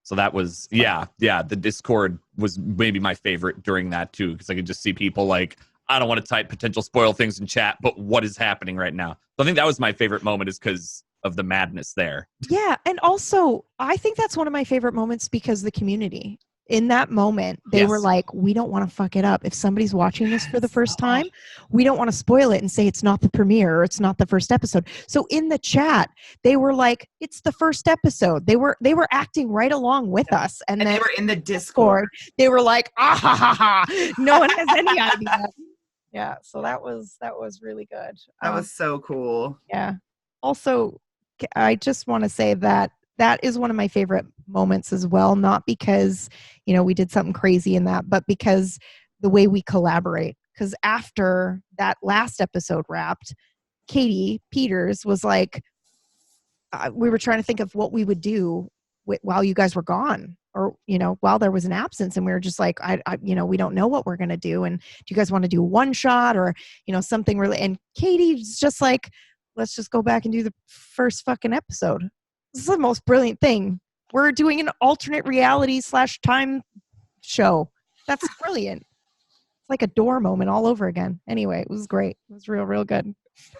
So that was, the Discord was maybe my favorite during that too, because I could just see people like, I don't want to type potential spoil things in chat, but what is happening right now? So I think that was my favorite moment, is because of the madness there. Yeah. And also, I think that's one of my favorite moments because the community. In that moment, they were like, we don't want to fuck it up. If somebody's watching this for the first time, we don't want to spoil it and say it's not the premiere or it's not the first episode. So in the chat, they were like, it's the first episode. They were acting right along with us. And then they were in the Discord. They were like, ah ha ha ha. No one has any idea. Yeah. So that was really good. That was so cool. Yeah. Also, I just want to say that is one of my favorite moments as well. Not because, we did something crazy in that, but because the way we collaborate. Because after that last episode wrapped, Katie Peters was like, we were trying to think of what we would do while you guys were gone, or, while there was an absence. And we were just like, we don't know what we're going to do. And do you guys want to do one shot or, something really? And Katie's just like, let's just go back and do the first fucking episode. This is the most brilliant thing. We're doing an alternate reality / time show. That's brilliant. It's like a door moment all over again. Anyway, it was great. It was real good.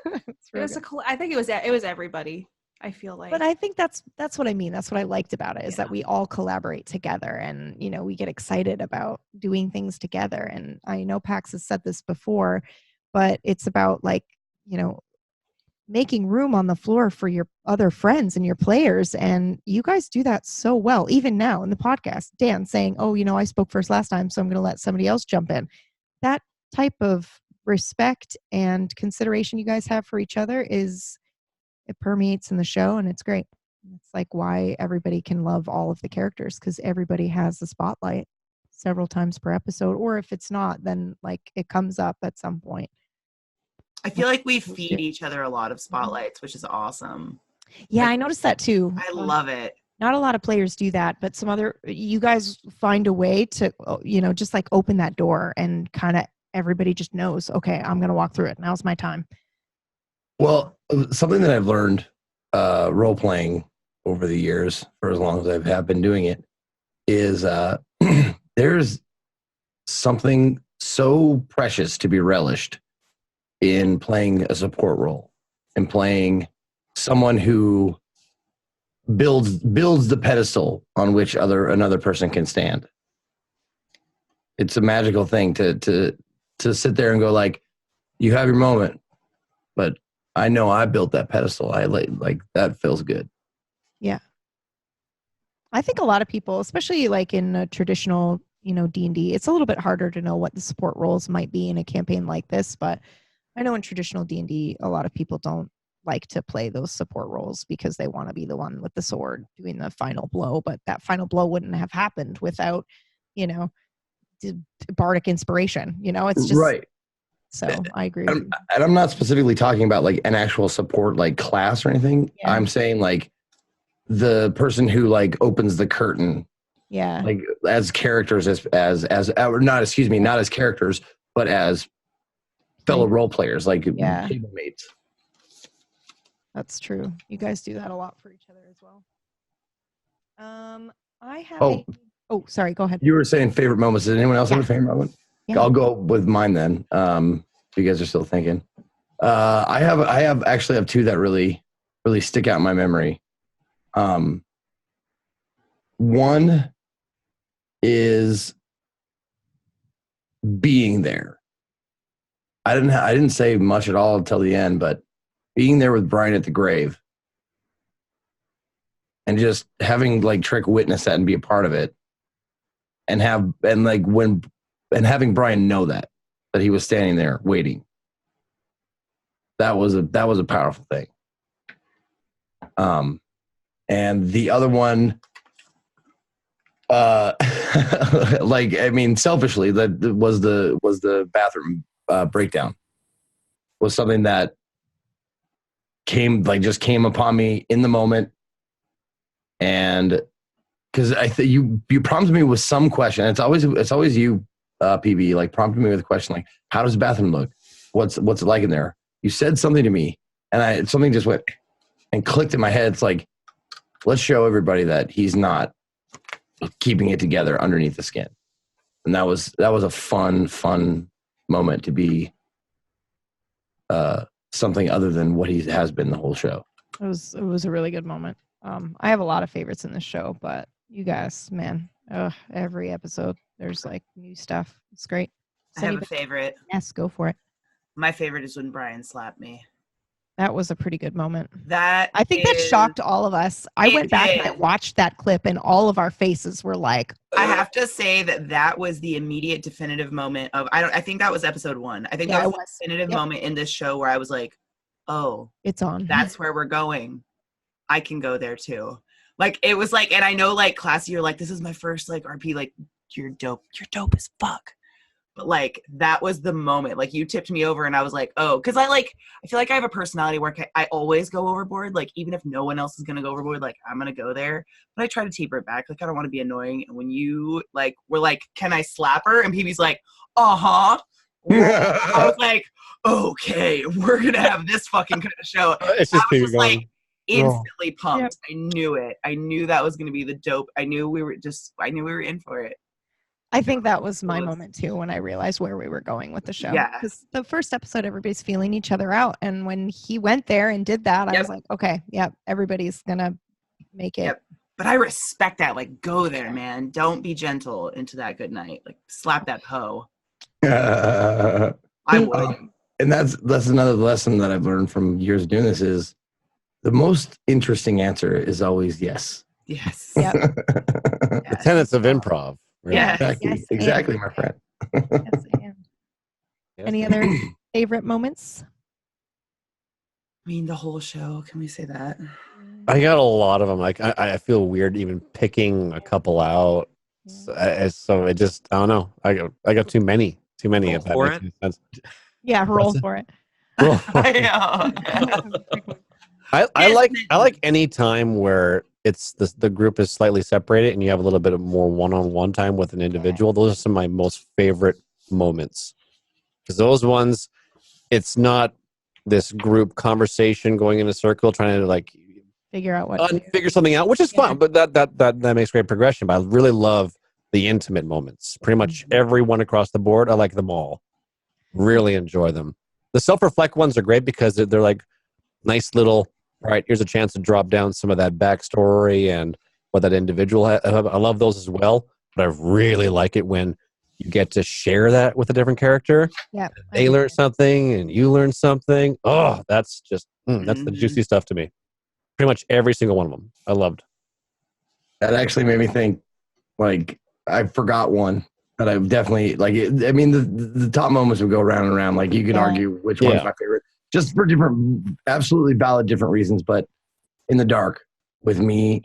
I think it was everybody. I feel like. But I think that's what I mean. That's what I liked about it, is that we all collaborate together, and we get excited about doing things together. And I know Pax has said this before, but it's about making room on the floor for your other friends and your players. And you guys do that so well. Even now in the podcast, Dan saying, oh, I spoke first last time, so I'm going to let somebody else jump in. That type of respect and consideration you guys have for each other it permeates in the show, and it's great. It's like why everybody can love all of the characters, because everybody has the spotlight several times per episode. Or if it's not, then it comes up at some point. I feel like we feed each other a lot of spotlights, which is awesome. Yeah, I noticed that too. I love it. Not a lot of players do that, but you guys find a way to, just open that door, and kind of everybody just knows, okay, I'm going to walk through it. Now's my time. Well, something that I've learned role playing over the years, for as long as have been doing it, is there's something so precious to be relished in playing a support role and playing someone who builds the pedestal on which another person can stand. It's a magical thing to sit there and go like, you have your moment, but I know I built that pedestal. I like that feels good. Yeah. I think a lot of people, especially in a traditional, D&D, it's a little bit harder to know what the support roles might be in a campaign like this, but I know in traditional D&D, a lot of people don't like to play those support roles because they want to be the one with the sword doing the final blow, but that final blow wouldn't have happened without, bardic inspiration. It's just right. So I agree. And I'm not specifically talking about an actual support class or anything. Yeah. I'm saying the person who like opens the curtain, Yeah. like as characters, not as characters, but as fellow role players, like Yeah. table mates. That's true. You guys do that a lot for each other as well. I have sorry, go ahead. You were saying favorite moments. Does anyone else have a favorite moment? Yeah. I'll go with mine then. If you guys are still thinking. I have two that really stick out in my memory. One is being there. I didn't say much at all until the end, but being there with Brian at the grave and just having like Trick witness that and be a part of it, and having Brian know that he was standing there waiting. That was a powerful thing. And the other one, selfishly, that was the bathroom breakdown. Was something that came upon me in the moment, and because you prompted me with some question. It's always you, PB, like prompting me with a question like, how does the bathroom look? What's it like in there? You said something to me, and something just went and clicked in my head. It's like, let's show everybody that he's not keeping it together underneath the skin. And that was a fun moment to be something other than what he has been the whole show. It was a really good moment. I have a lot of favorites in this show, but you guys, man, every episode there's like new stuff. It's great. I have a favorite. Yes, go for it. My favorite is when Brian slapped me. That was a pretty good moment. That shocked all of us. I went back and I watched that clip, and all of our faces were like. I have to say that was the immediate definitive moment of. I think that was episode 1. I think that was the definitive moment in this show where I was like, "Oh, it's on. That's where we're going. I can go there too." Like it was like, and I know like Classy, you're like, "This is my first like RP." Like you're dope. You're dope as fuck. But like that was the moment. Like you tipped me over and I was like, oh, because I feel like I have a personality where I always go overboard. Like even if no one else is gonna go overboard, like I'm gonna go there. But I try to taper it back. Like I don't want to be annoying. And when you like were like, can I slap her? And PB's like, I was like, okay, we're gonna have this fucking kind of show. It's just I was just like instantly pumped. Yep. I knew it. I knew that was gonna be the dope. I knew we were in for it. I think that was my moment too when I realized where we were going with the show. Yeah. Because the first episode, everybody's feeling each other out. And when he went there and did that, I was like, okay, everybody's going to make it. Yep. But I respect that. Like, go there, man. Don't be gentle into that good night. Like, slap that hoe. I would. And that's another lesson that I've learned from years of doing this is the most interesting answer is always yes. Yes. Yep. The tenets of improv. Right? Yeah, exactly, my friend. Yes, and. Any other favorite moments? I mean, the whole show. Can we say that? I got a lot of them. Like I feel weird even picking a couple out. Yeah. So it just I don't know. I got too many. If that makes any sense. Yeah, roll for it. I like any time where it's the group is slightly separated and you have a little bit of more one-on-one time with an individual. Those are some of my most favorite moments because those ones, it's not this group conversation going in a circle trying to like figure something out, which is fun, but that makes great progression. But I really love the intimate moments. Pretty much everyone across the board, I like them all. Really enjoy them. The self-reflect ones are great because they're like nice little. All right, here's a chance to drop down some of that backstory and what that individual I love those as well, but I really like it when you get to share that with a different character. Yeah, they learn something and you learn something. Oh, that's just that's the juicy stuff to me. Pretty much every single one of them, I loved. That actually made me think. Like I forgot one that I definitely like. I mean, the top moments would go round and round. Like you could argue which one's my favorite. Just for different, absolutely valid different reasons, but in the dark with me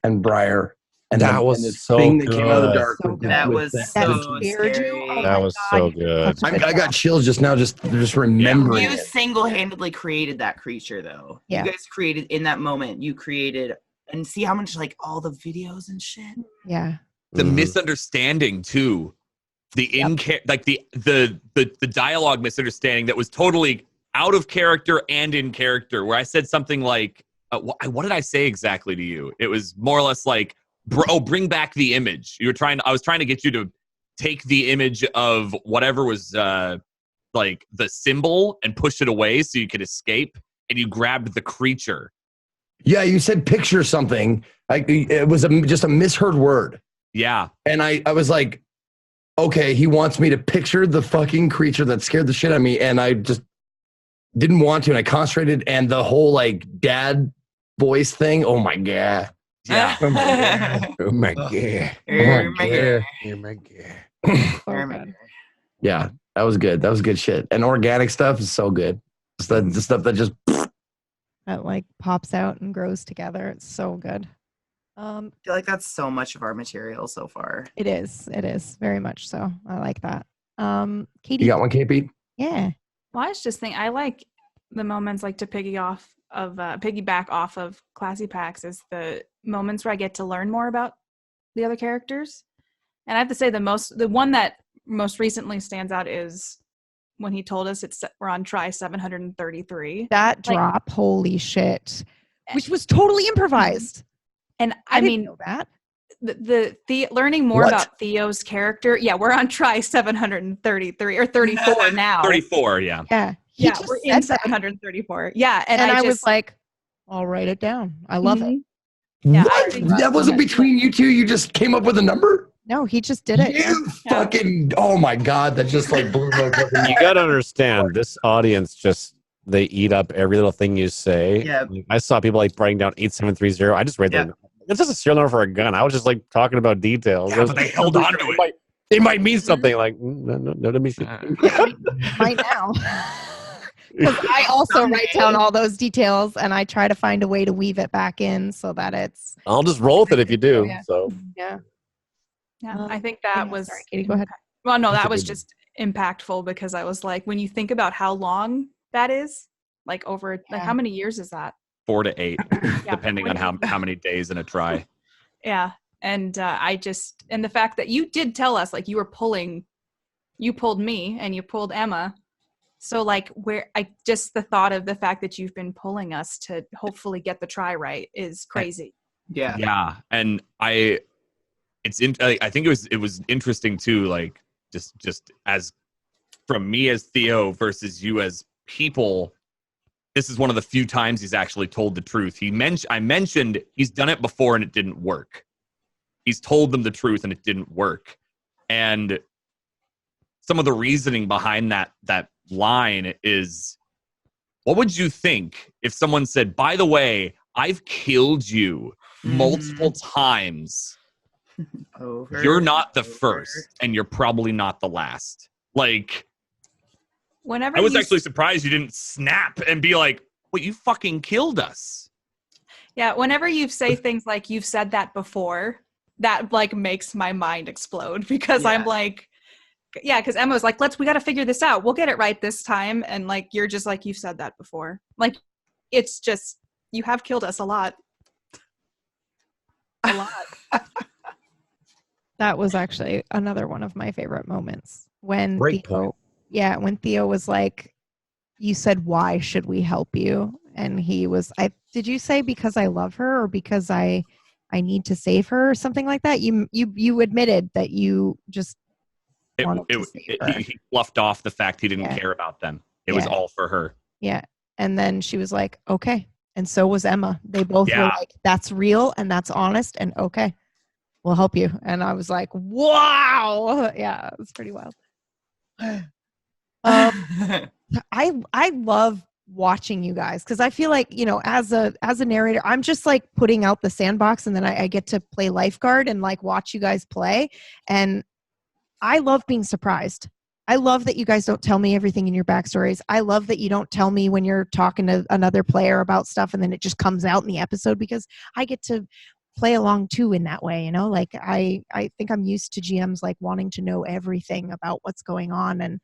and Briar. And that was so thing good. That came out of the dark. That was so scary. That was so good. I got chills just now, just remembering. You single-handedly created that creature, though. Yeah. You guys created, in that moment, you created and see how much like all the videos and shit. Yeah. The Mhm. misunderstanding too. The like the dialogue misunderstanding that was totally out of character and in character, where I said something like, what did I say exactly to you? It was more or less like, bring back the image. I was trying to get you to take the image of whatever was like the symbol and push it away so you could escape, and you grabbed the creature. Yeah, you said picture something. It was just a misheard word. Yeah. And I was like, okay, he wants me to picture the fucking creature that scared the shit out of me. And I just didn't want to. And I concentrated, and the whole like dad voice thing. Oh my God. Yeah. Oh my God. Oh my god. Oh my God. Oh my god. So good. Yeah, that was good. That was good shit. And organic stuff is so good. Just the stuff that just That like pops out and grows together. It's so good. I feel like that's so much of our material so far. It is very much so. I like that. Katie. you got one, KP? Yeah. Well, I was just thinking, I like the moments like to piggyback off of Classy Packs is the moments where I get to learn more about the other characters. And I have to say the one that most recently stands out is when he told us we're on try 733. That Like- drop, holy shit. Which was totally improvised. And I I didn't mean, know that. the learning more What? about Theo's character. Yeah, we're on try 733 or 34 now. 34, yeah. Yeah. He Yeah, just we're said in that. 734. Yeah, And I was just, like, I'll write it down. I love it. Mhm. Yeah, I What? think That wasn't between you two? You just came up with a number? No, he just did it. You fucking, oh my God, that just like blew my fucking You got to understand, this audience they eat up every little thing you say. Yeah. Like, I saw people like writing down 8730. I just read that. It's just a serial number for a gun. I was just like talking about details. Yeah, but they held on to it. They might mean something like, no, to me. Right now. Because I also write down all those details and I try to find a way to weave it back in so that it's I'll just roll with it if you do. Yeah. So yeah. Yeah, I think that was. Sorry, Katie, go ahead. Well, no, That's a that was good one. just impactful because I was like, when you think about how long that is, like over, like Yeah. how many years is that? 4 to 8, Yeah, depending on how many days in a try. Yeah, and and the fact that you did tell us like you pulled me and you pulled Emma. So like the thought of the fact that you've been pulling us to hopefully get the try right is crazy. Yeah. Yeah, and I think it was interesting too, like just as from me as Theo versus you as people. This is one of the few times he's actually told the truth. I mentioned he's done it before and it didn't work. He's told them the truth and it didn't work. And some of the reasoning behind that line is, what would you think if someone said, by the way, I've killed you multiple times. Over. You're not the over. first and you're probably not the last. Like, Whenever I was you actually surprised you didn't snap and be like, "Well, you fucking killed us." Yeah, whenever you say things like you've said that before, that like makes my mind explode because I'm Yeah. like, yeah, because Emma was like, we got to figure this out. We'll get it right this time. And like, you're just like, you've said that before. Like, it's just, you have killed us a lot. A lot. That was actually another one of my favorite moments when Great Theo, point. yeah, when Theo was like, you said, why should we help you? And he was, did you say because I love her or because I need to save her or something like that? You admitted that you just wanted to save her. He fluffed off the fact he didn't Yeah. care about them. It was Yeah. all for her. Yeah. And then she was like, okay. And so was Emma. They both were Yeah. like, that's real and that's honest and okay, we'll help you. And I was like, wow. Yeah, it was pretty wild. I love watching you guys because I feel like, you know, as a narrator, I'm just like putting out the sandbox and then I get to play lifeguard and like watch you guys play. And I love being surprised. I love that you guys don't tell me everything in your backstories. I love that you don't tell me when you're talking to another player about stuff and then it just comes out in the episode because I get to play along too in that way, you know? Like I think I'm used to GMs like wanting to know everything about what's going on and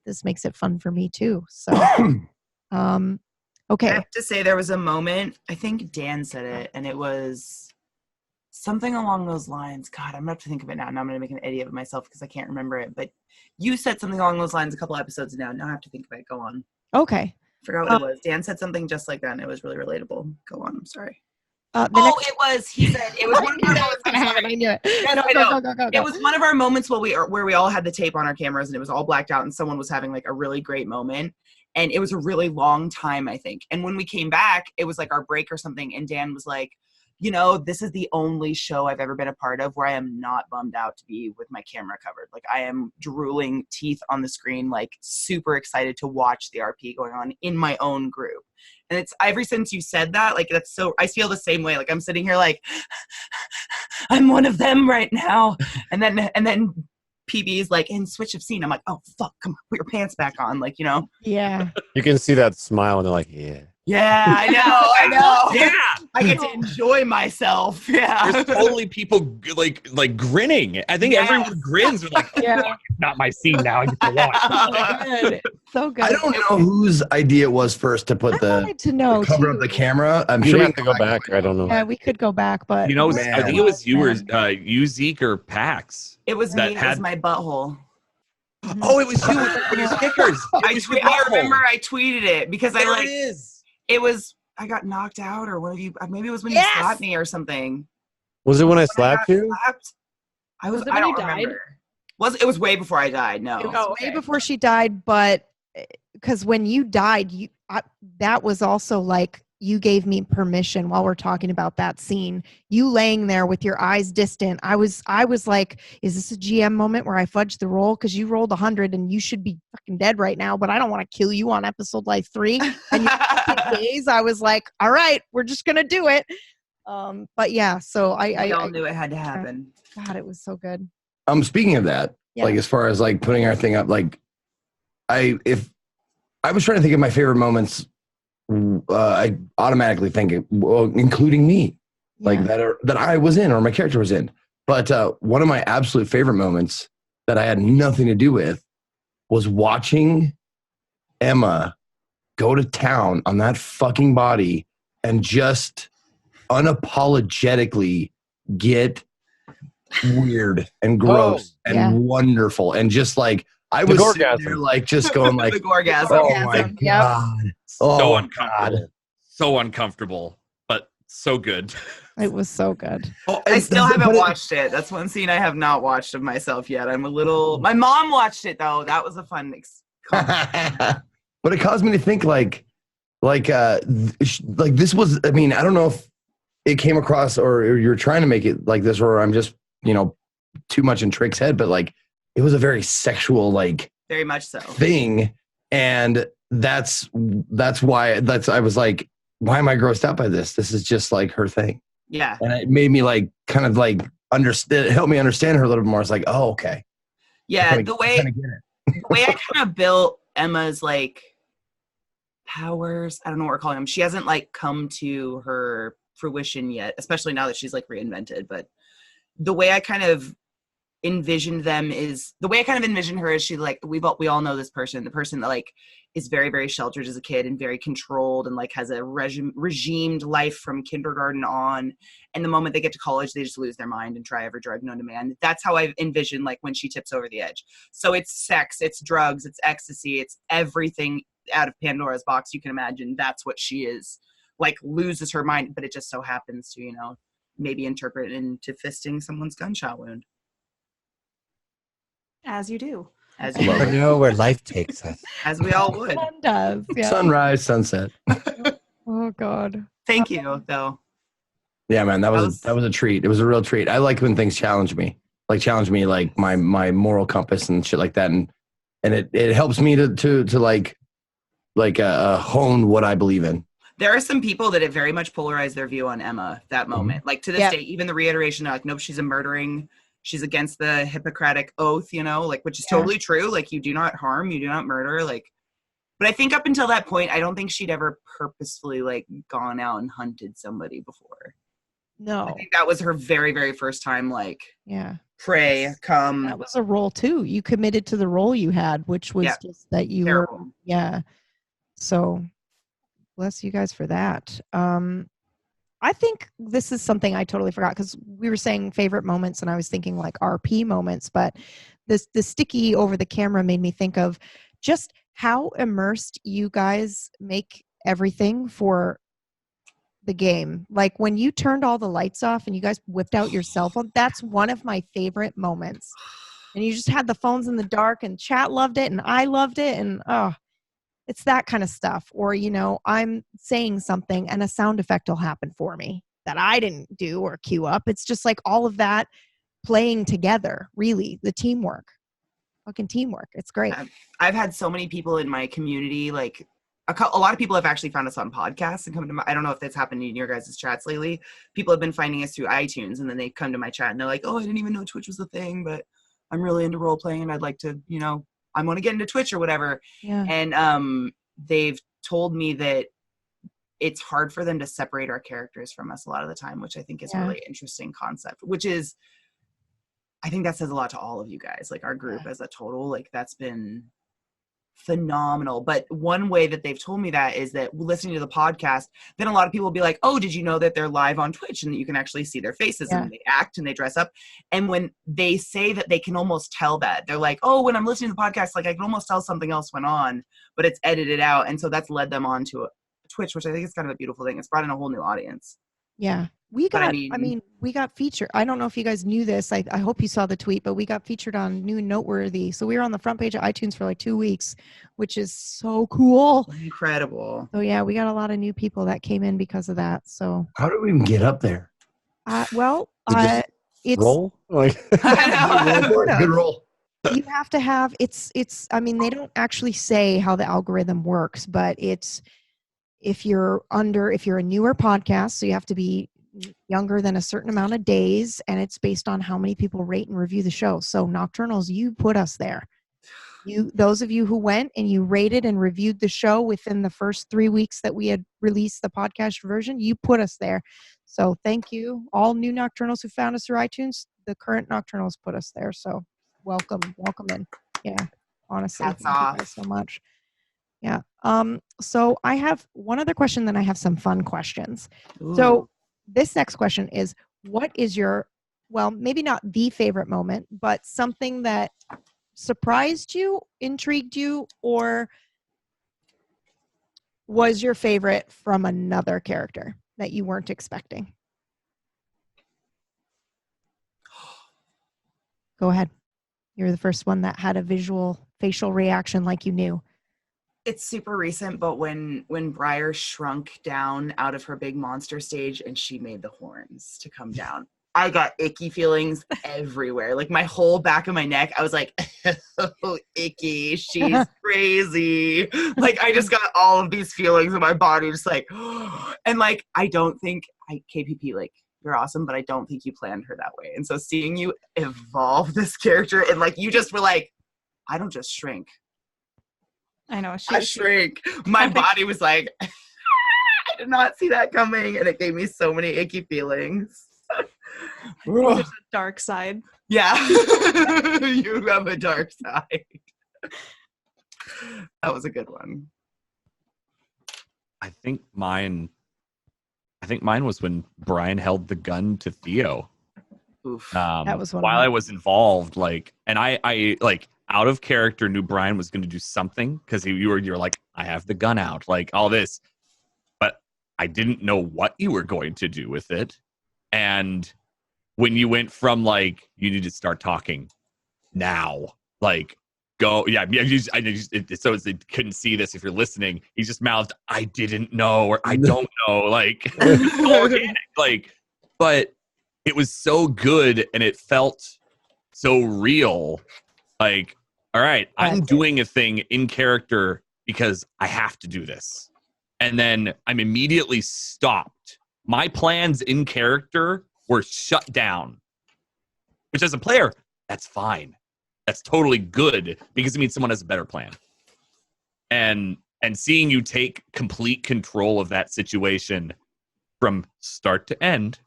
this makes it fun for me too. So I Okay. have to say there was a moment, I think Dan said it, and it was something along those lines. God, I'm going to have to think of it now. Now I'm going to make an idiot of myself because I can't remember it. But you said something along those lines a couple episodes now. Now I have to think of it. Go on. Okay. Forgot what it was. Dan said something just like that, and it was really relatable. Go on. I'm sorry. He said it was one of our moments. I'm sorry. I knew it. Yes, No, I know. go. It was one of our moments where we all had the tape on our cameras and it was all blacked out and someone was having like a really great moment. And it was a really long time, I think. And when we came back, it was like our break or something. And Dan was like, you know, this is the only show I've ever been a part of where I am not bummed out to be with my camera covered. Like I am drooling teeth on the screen, like super excited to watch the RP going on in my own group. And it's ever since you said that, like that's so, I feel the same way. Like I'm sitting here like, I'm one of them right now. And then PB's like, in switch of scene. I'm like, oh, fuck, come on, put your pants back on. Like, you know? Yeah. You can see that smile and they're like, yeah. Yeah, I know. Yeah. I get to enjoy myself. Yeah. There's totally people like grinning. I think Yes. everyone grins. They're like, Yeah. "Fuck, it's not my scene now. I get to watch." Good. So good. I don't know whose idea it was first to put I the wanted to know cover too. up the camera. I'm You sure have to go back. I don't know. Yeah, we could go back, but You know, Man. I think it was you or Man. you, Zeke, or Pax. It was That me. It had- was my butthole. Oh, it was you with your stickers. It was your I butthole. remember I tweeted it because There I like it is. it was. I got knocked out, or one of you. Maybe it was when Yes! you slapped me or something. Was it when I When slapped got you? slapped, I was. Was it I when don't you died? remember. It was way before I died. No. it was Oh, way okay. before she died. But because when you died, that was also like you gave me permission while we're talking about that scene. You laying there with your eyes distant. I was like, is this a GM moment where I fudged the roll? Because you rolled 100 and you should be fucking dead right now, but I don't want to kill you on episode like 3. And you days, I was like, all right, we're just gonna do it. But yeah, so we all I knew it had to happen. God, it was so good. Speaking of that, Yeah. like as far as like putting our thing up, like if I was trying to think of my favorite moments, I automatically think, well, including me, like Yeah. that I was in or my character was in. But one of my absolute favorite moments that I had nothing to do with was watching Emma go to town on that fucking body and just unapologetically get weird and gross and yeah. wonderful and just like I The was sitting gorgasm. there like just going like, The gorgasm. oh Orgasm, my yep. god, So oh uncomfortable. So uncomfortable, but so good. It was so good. Oh, I and- still but haven't it- watched it. That's one scene I have not watched of myself yet. I'm a little. My mom watched it though. That was a fun. But it caused me to think like this was. I mean, I don't know if it came across or you're trying to make it like this, or I'm just too much in Trick's head. But like, it was a very sexual like Very much so. thing, and that's why I was like, why am I grossed out by this? This is just like her thing, Yeah. and it made me like kind of like understand, help me understand her a little bit more. It's like, oh, okay, Yeah. I The way kinda get it. the way I kind of built Emma's like powers, I don't know what we're calling them. She hasn't like come to her fruition yet, especially now that she's like reinvented. But the way I kind of envisioned them is the way I kind of envision her is she like we all know this person, the person that like is very, very sheltered as a kid and very controlled and like has a regimed life from kindergarten on. And the moment they get to college, they just lose their mind and try every drug known to man. That's how I envision like when she tips over the edge. So it's sex, it's drugs, it's ecstasy, it's everything out of Pandora's box you can imagine. That's what she is, like loses her mind, but it just so happens to, maybe interpret into fisting someone's gunshot wound. As you do. As I love you it. know where life takes us. as we all would. Sun does. Yeah. Sunrise, sunset. Oh God. Thank you, though. Yeah, man, that was a treat. It was a real treat. I like when things challenge me, like my moral compass and shit like that, and it helps me to hone what I believe in. There are some people that have very much polarized their view on Emma that moment. Like to this day, even the reiteration, like, nope, she's a murdering, she's against the Hippocratic oath, like, which is totally true. Like, you do not harm, you do not murder. Like, but I think up until that point, I don't think she'd ever purposefully like gone out and hunted somebody before. No. I think that was her very, very first time, like, Yeah. pray, come. That was a role too. You committed to the role you had, which was just that you Terrible. were. Yeah. So Bless you guys for that. I think this is something I totally forgot because we were saying favorite moments, and I was thinking like RP moments, but the sticky over the camera made me think of just how immersed you guys make everything for the game. Like when you turned all the lights off and you guys whipped out your cell phone, that's one of my favorite moments. And you just had the phones in the dark, and chat loved it, and I loved it, and it's that kind of stuff. Or, I'm saying something and a sound effect will happen for me that I didn't do or queue up. It's just like all of that playing together, really, the teamwork. Fucking teamwork. It's great. I've had so many people in my community, like a lot of people have actually found us on podcasts and come to I don't know if that's happened in your guys' chats lately. People have been finding us through iTunes, and then they come to my chat and they're like, oh, I didn't even know Twitch was a thing, but I'm really into role playing and I'd like to, I want to get into Twitch or whatever. Yeah. And they've told me that it's hard for them to separate our characters from us a lot of the time, which I think is a really interesting concept, which is, I think that says a lot to all of you guys, like our group as a total, like that's been phenomenal. But one way that they've told me that is that listening to the podcast, then a lot of people will be like, oh, did you know that they're live on Twitch and that you can actually see their faces and they act and they dress up? And when they say that, they can almost tell that. They're like, oh, when I'm listening to the podcast, like I can almost tell something else went on, but it's edited out. And so that's led them on to Twitch, which I think is kind of a beautiful thing. It's brought in a whole new audience. Yeah. We got, we got featured. I don't know if you guys knew this. I hope you saw the tweet, but we got featured on New and Noteworthy. So we were on the front page of iTunes for like 2 weeks, which is so cool. Incredible. So yeah, we got a lot of new people that came in because of that. So how do we even get up there? It's roll. Like good roll. You have to have I mean, they don't actually say how the algorithm works, but it's if you're a newer podcast, so you have to be younger than a certain amount of days, and it's based on how many people rate and review the show. So Nocturnals, you put us there. Those of you who went and you rated and reviewed the show within the first 3 weeks that we had released the podcast version, you put us there. So thank you, all new Nocturnals who found us through iTunes. The current Nocturnals put us there. So welcome in. Yeah, honestly, thank you guys so much. Yeah. So I have one other question, then I have some fun questions. Ooh. So this next question is, what is your, well, maybe not the favorite moment, but something that surprised you, intrigued you, or was your favorite from another character that you weren't expecting? Go ahead. You're the first one that had a visual facial reaction like you knew. It's super recent, but when Briar shrunk down out of her big monster stage and she made the horns to come down, I got icky feelings everywhere. Like my whole back of my neck, I was like, oh, icky, she's crazy. Like I just got all of these feelings in my body, just like, and like, I don't think KPP, like, you're awesome, but I don't think you planned her that way. And so seeing you evolve this character and like, you just were like, I don't just shrink. I know. I shrank. My body was like, I did not see that coming. And it gave me so many icky feelings. There's a dark side. Yeah. You have a dark side. That was a good one. I think mine was when Brian held the gun to Theo. Oof. That was one while I was involved, like, and I like out of character knew Brian was going to do something because you're like, I have the gun out, like all this, but I didn't know what you were going to do with it. And when you went from like, you need to start talking now, like go, so they couldn't see this if you're listening. He just mouthed, I didn't know, or I don't know, like, organic, like, but it was so good and it felt so real. Like, all right, I'm doing a thing in character because I have to do this. And then I'm immediately stopped. My plans in character were shut down. Which as a player, that's fine. That's totally good because it means someone has a better plan. And seeing you take complete control of that situation from start to end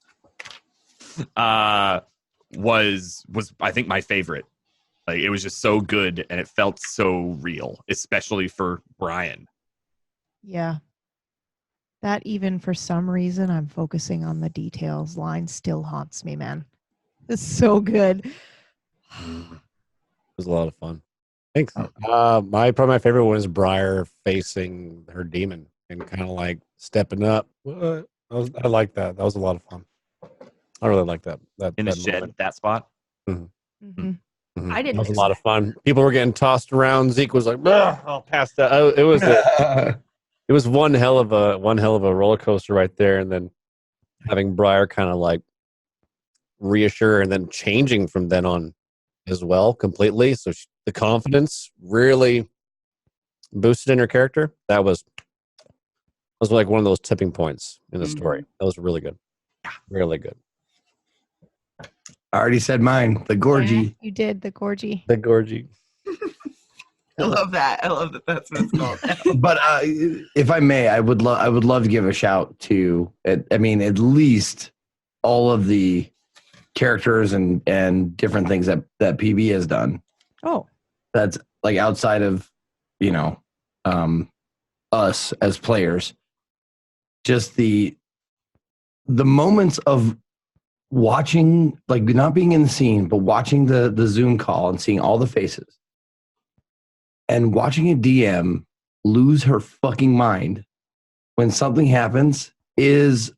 was I think my favorite. Like it was just so good and it felt so real, especially for Brian. Yeah. That even for some reason I'm focusing on the details line still haunts me, man. It's so good. It was a lot of fun. Thanks. Probably my favorite one is Briar facing her demon and kind of like stepping up. What? I like that. That was a lot of fun. I really like that. In the that shed, moment. that spot. Mhm. Mhm. I didn't That was a lot of fun. People were getting tossed around. Zeke was like, "I'll pass that." It was one hell of a roller coaster right there, and then having Briar kind of like reassure and then changing from then on as well completely. So the confidence really boosted in her character. That was like one of those tipping points in the story. That was really good. Really good. I already said mine. The Gorgie. Yeah, you did the Gorgie. The Gorgie. I love that. I love that. That's what it's called. But if I may, I would love to give a shout to. I mean, at least all of the characters and different things that PB has done. Oh, That's like outside of, us as players. Just the moments of watching, like not being in the scene, but watching the Zoom call and seeing all the faces. And watching a DM lose her fucking mind when something happens is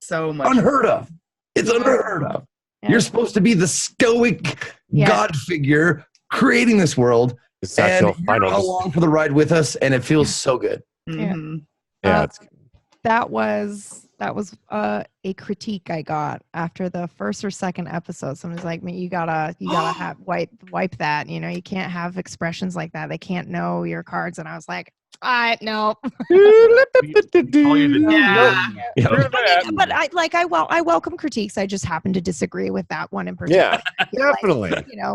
So much unheard of. It's unheard of. yeah. You're supposed to be the stoic Yeah. God figure creating this world, It's and actual you're final. along for the ride with us, and it feels so good. Mhm. Yeah, that was a critique I got after the first or second episode. Someone's like, "Man, you gotta have wipe that. You can't have expressions like that. They can't know your cards." And I was like, no. Yeah. But I welcome critiques. I just happen to disagree with that one in particular. Yeah, definitely.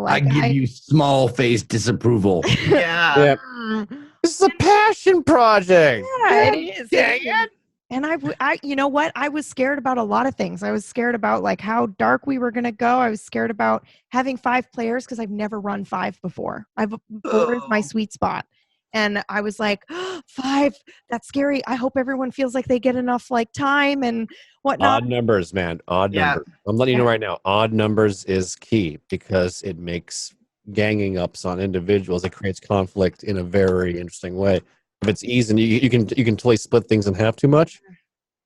I give you small face disapproval. Yeah. Yeah. Mm, This is a passion project. yeah, it is. Dang it. And I, you know what? I was scared about a lot of things. I was scared about like how dark we were going to go. I was scared about having 5 players because I've never run 5 before. 4 is my sweet spot. And I was like, 5, that's scary. I hope everyone feels like they get enough like time and whatnot. Odd numbers, man. Odd Yeah. numbers. I'm letting you know right now. Odd numbers is key because it makes ganging ups on individuals. It creates conflict in a very interesting way. If it's easy, you can totally split things in half too much.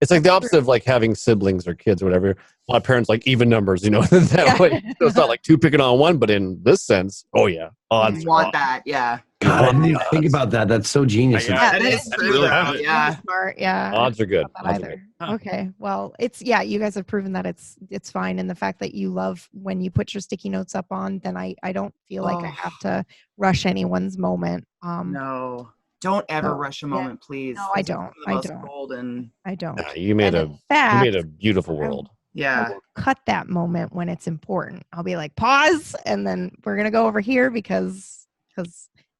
It's like the opposite of like having siblings or kids or whatever. A lot of parents like even numbers, that way. So it's not like 2 picking on 1, but in this sense, oh yeah, odds. You want that. Yeah. God, I didn't even think about that. That's so genius. Yeah, That is true. really though. good. Yeah. Smart. Yeah. Odds are good. Not Odds are either. good. Huh. Okay. Well, you guys have proven that it's fine. And the fact that you love when you put your sticky notes up on, then I don't feel like I Oh. have to rush anyone's moment. No. Don't ever No. rush a Yeah. moment, please. No, I Those are don't. some of the I most don't. golden. I don't. Nah, you made And a in fact, beautiful world. I Yeah. will cut that moment when it's important. I'll be like, pause, and then we're gonna go over here because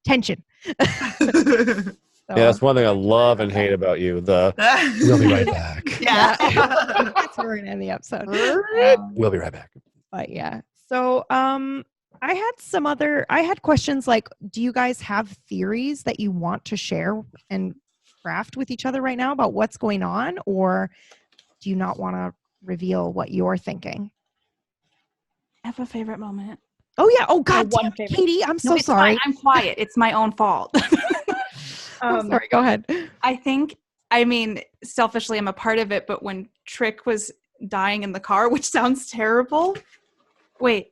tension. So, Yeah, that's one thing I love and hate about you. We'll be right back. Yeah. that's where we're gonna end the episode. We'll be right back. But yeah. So I had questions like, do you guys have theories that you want to share and craft with each other right now about what's going on, or do you not want to reveal what you're thinking? I have a favorite moment. Oh yeah. Oh God, one damn it, favorite. Katie, I'm No, so it's sorry. fine. I'm quiet. It's my own fault. I'm sorry. Go ahead. I mean, selfishly, I'm a part of it, but when Trick was dying in the car, which sounds terrible. Wait.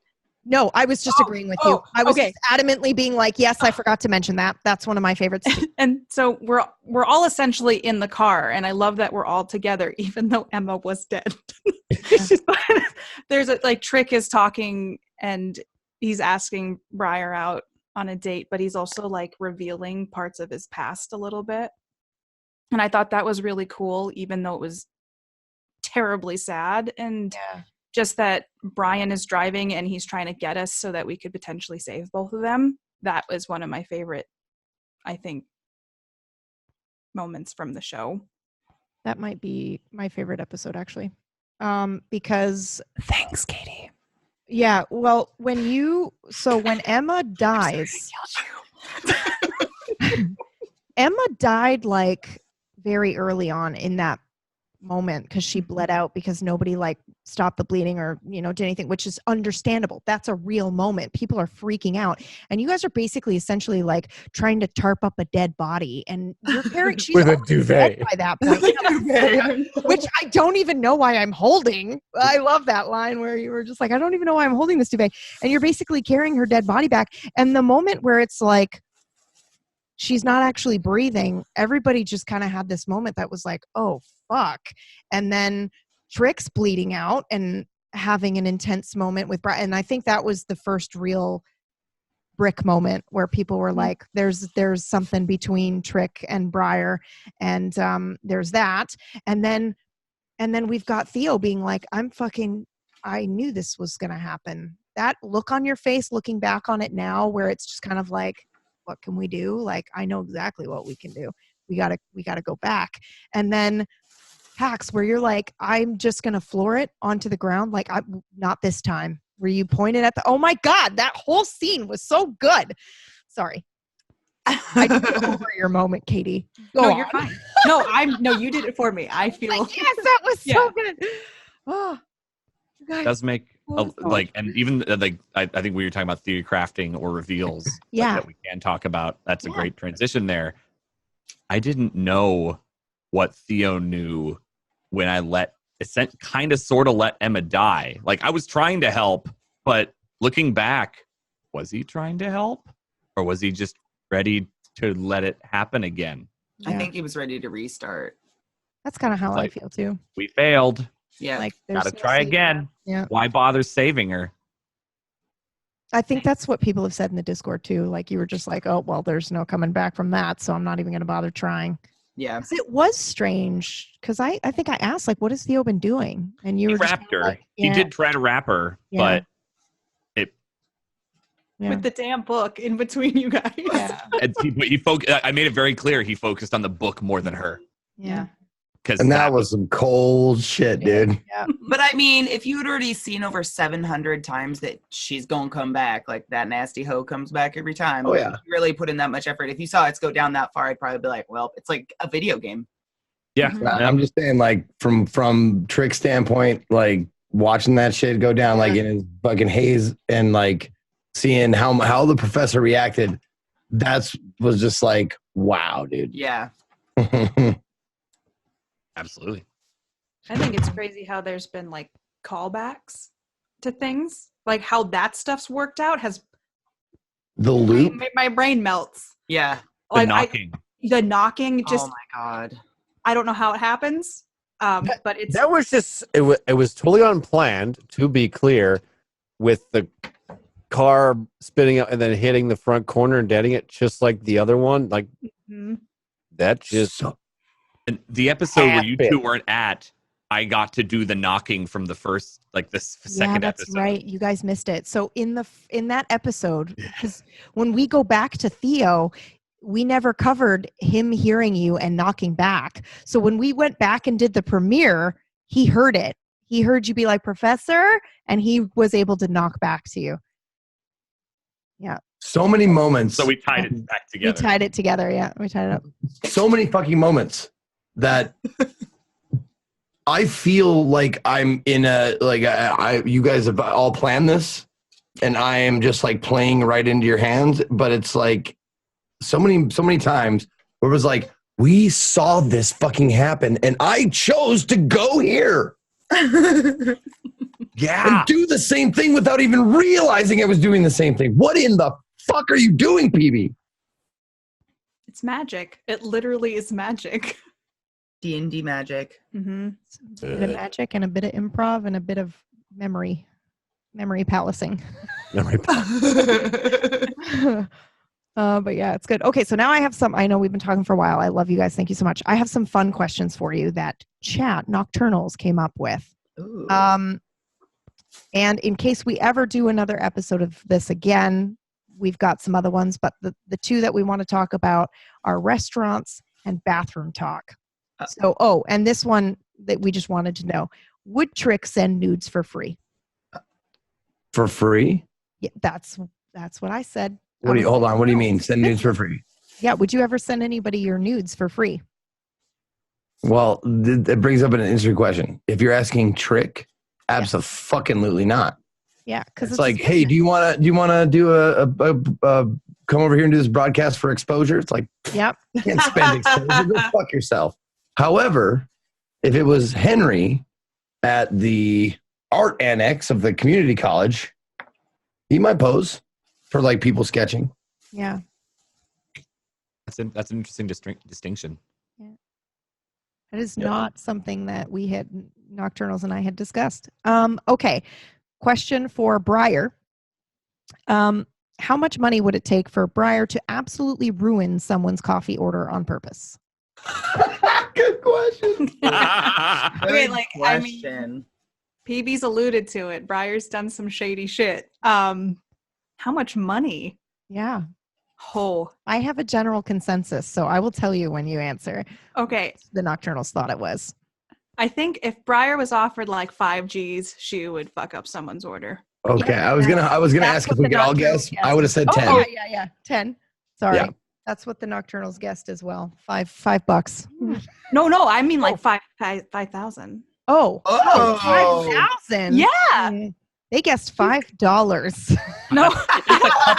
No, I was just agreeing with you. I was okay. just adamantly being like, yes, I forgot to mention that. That's one of my favorites. And so we're all essentially in the car, and I love that we're all together, even though Emma was dead. There's Trick is talking, and he's asking Briar out on a date, but he's also like revealing parts of his past a little bit. And I thought that was really cool, even though it was terribly sad. And just that Brian is driving and he's trying to get us so that we could potentially save both of them. That was one of my favorite, I think, moments from the show. That might be my favorite episode, actually. Because thanks, Katie. Yeah, well, when Emma dies, Emma died like very early on in that moment because she bled out because nobody like stopped the bleeding or did anything, which is understandable. That's a real moment. People are freaking out, and you guys are basically essentially like trying to tarp up a dead body, and you're carrying she's With a already dead duvet. by that point. Which I don't even know why I'm holding. I love that line where you were just like, I don't even know why I'm holding this duvet, and you're basically carrying her dead body back. And the moment where it's like she's not actually breathing, everybody just kind of had this moment that was like, oh fuck. And then Trick's bleeding out and having an intense moment with Brian. And I think that was the first real brick moment where people were like, there's something between Trick and Briar, and there's that. And then we've got Theo being like, I knew this was gonna happen. That look on your face looking back on it now, where it's just kind of like, what can we do? Like, I know exactly what we can do. We gotta go back. And then Pax, where you're like, I'm just gonna floor it onto the ground. Like, I'm not this time. Where you pointed at oh my God, that whole scene was so good. Sorry. I took over your moment, Katie. No, you're fine. No, you did it for me. I feel like, yes, that was so good. Oh, you guys. Does make and even like I think we were talking about theory crafting or reveals that we can talk about. That's a great transition there. I didn't know what Theo knew when I let Emma die. Like, I was trying to help, but looking back, was he trying to help, or was he just ready to let it happen again? I think he was ready to restart. That's kind of how I feel too. We failed. Yeah. Like, gotta try again. Yeah. Why bother saving her? I think that's what people have said in the Discord too. Like, you were just like, oh, well, there's no coming back from that, so I'm not even going to bother trying. Yeah. It was strange because I think I asked, like, what has Theo been doing? And you were just wrapped her. like, He did try to wrap her, but it. Yeah. With the damn book in between you guys. Yeah. I made it very clear he focused on the book more than her. Yeah. And that was some cold shit, dude. Yeah. But I mean, if you had already seen over 700 times that she's gonna come back, like that nasty hoe comes back every time. Oh yeah. You really put in that much effort. If you saw it go down that far, I'd probably be like, well, it's like a video game. Yeah. I'm just saying, like, from Trick's standpoint, like, watching that shit go down, like, in his fucking haze, and like seeing how the professor reacted, was just like, wow, dude. Yeah. Absolutely. I think it's crazy how there's been like callbacks to things, like how that stuff's worked out has The loop. my brain melts. Yeah. The knocking. The knocking just, oh my God. I don't know how it happens. But it's That was just it was totally unplanned, to be clear, with the car spinning up and then hitting the front corner and deading it just like the other one. Like that just And the episode where you two weren't at, I got to do the knocking from the first, like this second that's episode. right. You guys missed it. So in that episode, because when we go back to Theo, we never covered him hearing you and knocking back. So when we went back and did the premiere, he heard it. He heard you be like, Professor, and he was able to knock back to you. Yeah. So many moments. So we tied it back together. We tied it together. Yeah. We tied it up. So many fucking moments that I feel like I'm in you guys have all planned this, and I am just like playing right into your hands. But it's like so many times where it was like, we saw this fucking happen, and I chose to go here. Yeah. And do the same thing without even realizing I was doing the same thing. What in the fuck are you doing, PB? It's magic. It literally is magic. D&D magic. Mm-hmm. A bit of magic and a bit of improv and a bit of memory palacing. But yeah, it's good. Okay, so now I have I know we've been talking for a while. I love you guys. Thank you so much. I have some fun questions for you that chat Nocturnals came up with. Ooh. And in case we ever do another episode of this again, we've got some other ones, but the two that we want to talk about are restaurants and bathroom talk. So, and this one that we just wanted to know, would Trick send nudes for free? For free? Yeah, that's what I said. Hold on. What do you mean? Send nudes for free? Yeah. Would you ever send anybody your nudes for free? Well, that brings up an interesting question. If you're asking Trick, absolutely not. Yeah, because It's like, hey, do you want to do a come over here and do this broadcast for exposure? It's like, yep. you can't spend exposure. Go fuck yourself. However, if it was Henry at the art annex of the community college, he might pose for like people sketching. Yeah. That's an interesting distinction. It is not something that we had, Nocturnals and I had discussed. Okay. Question for Briar. How much money would it take for Briar to absolutely ruin someone's coffee order on purpose? Good question. Okay, like, I mean, Question. PB's alluded to it. Briar's done some shady shit. How much money? Yeah. Oh, I have a general consensus, so I will tell you when you answer. okay. The Nocturnals thought it was. I think if Briar was offered like 5 G's, she would fuck up someone's order. Okay, Yeah, I was gonna that's ask if what we the could all Nocturnals guess. I would have said 10. Oh, yeah. 10. Sorry. Yeah. That's what the Nocturnals guessed as well. $5. No, I mean like 5,000. Oh. Oh. 5,000. Yeah. They guessed $5. No,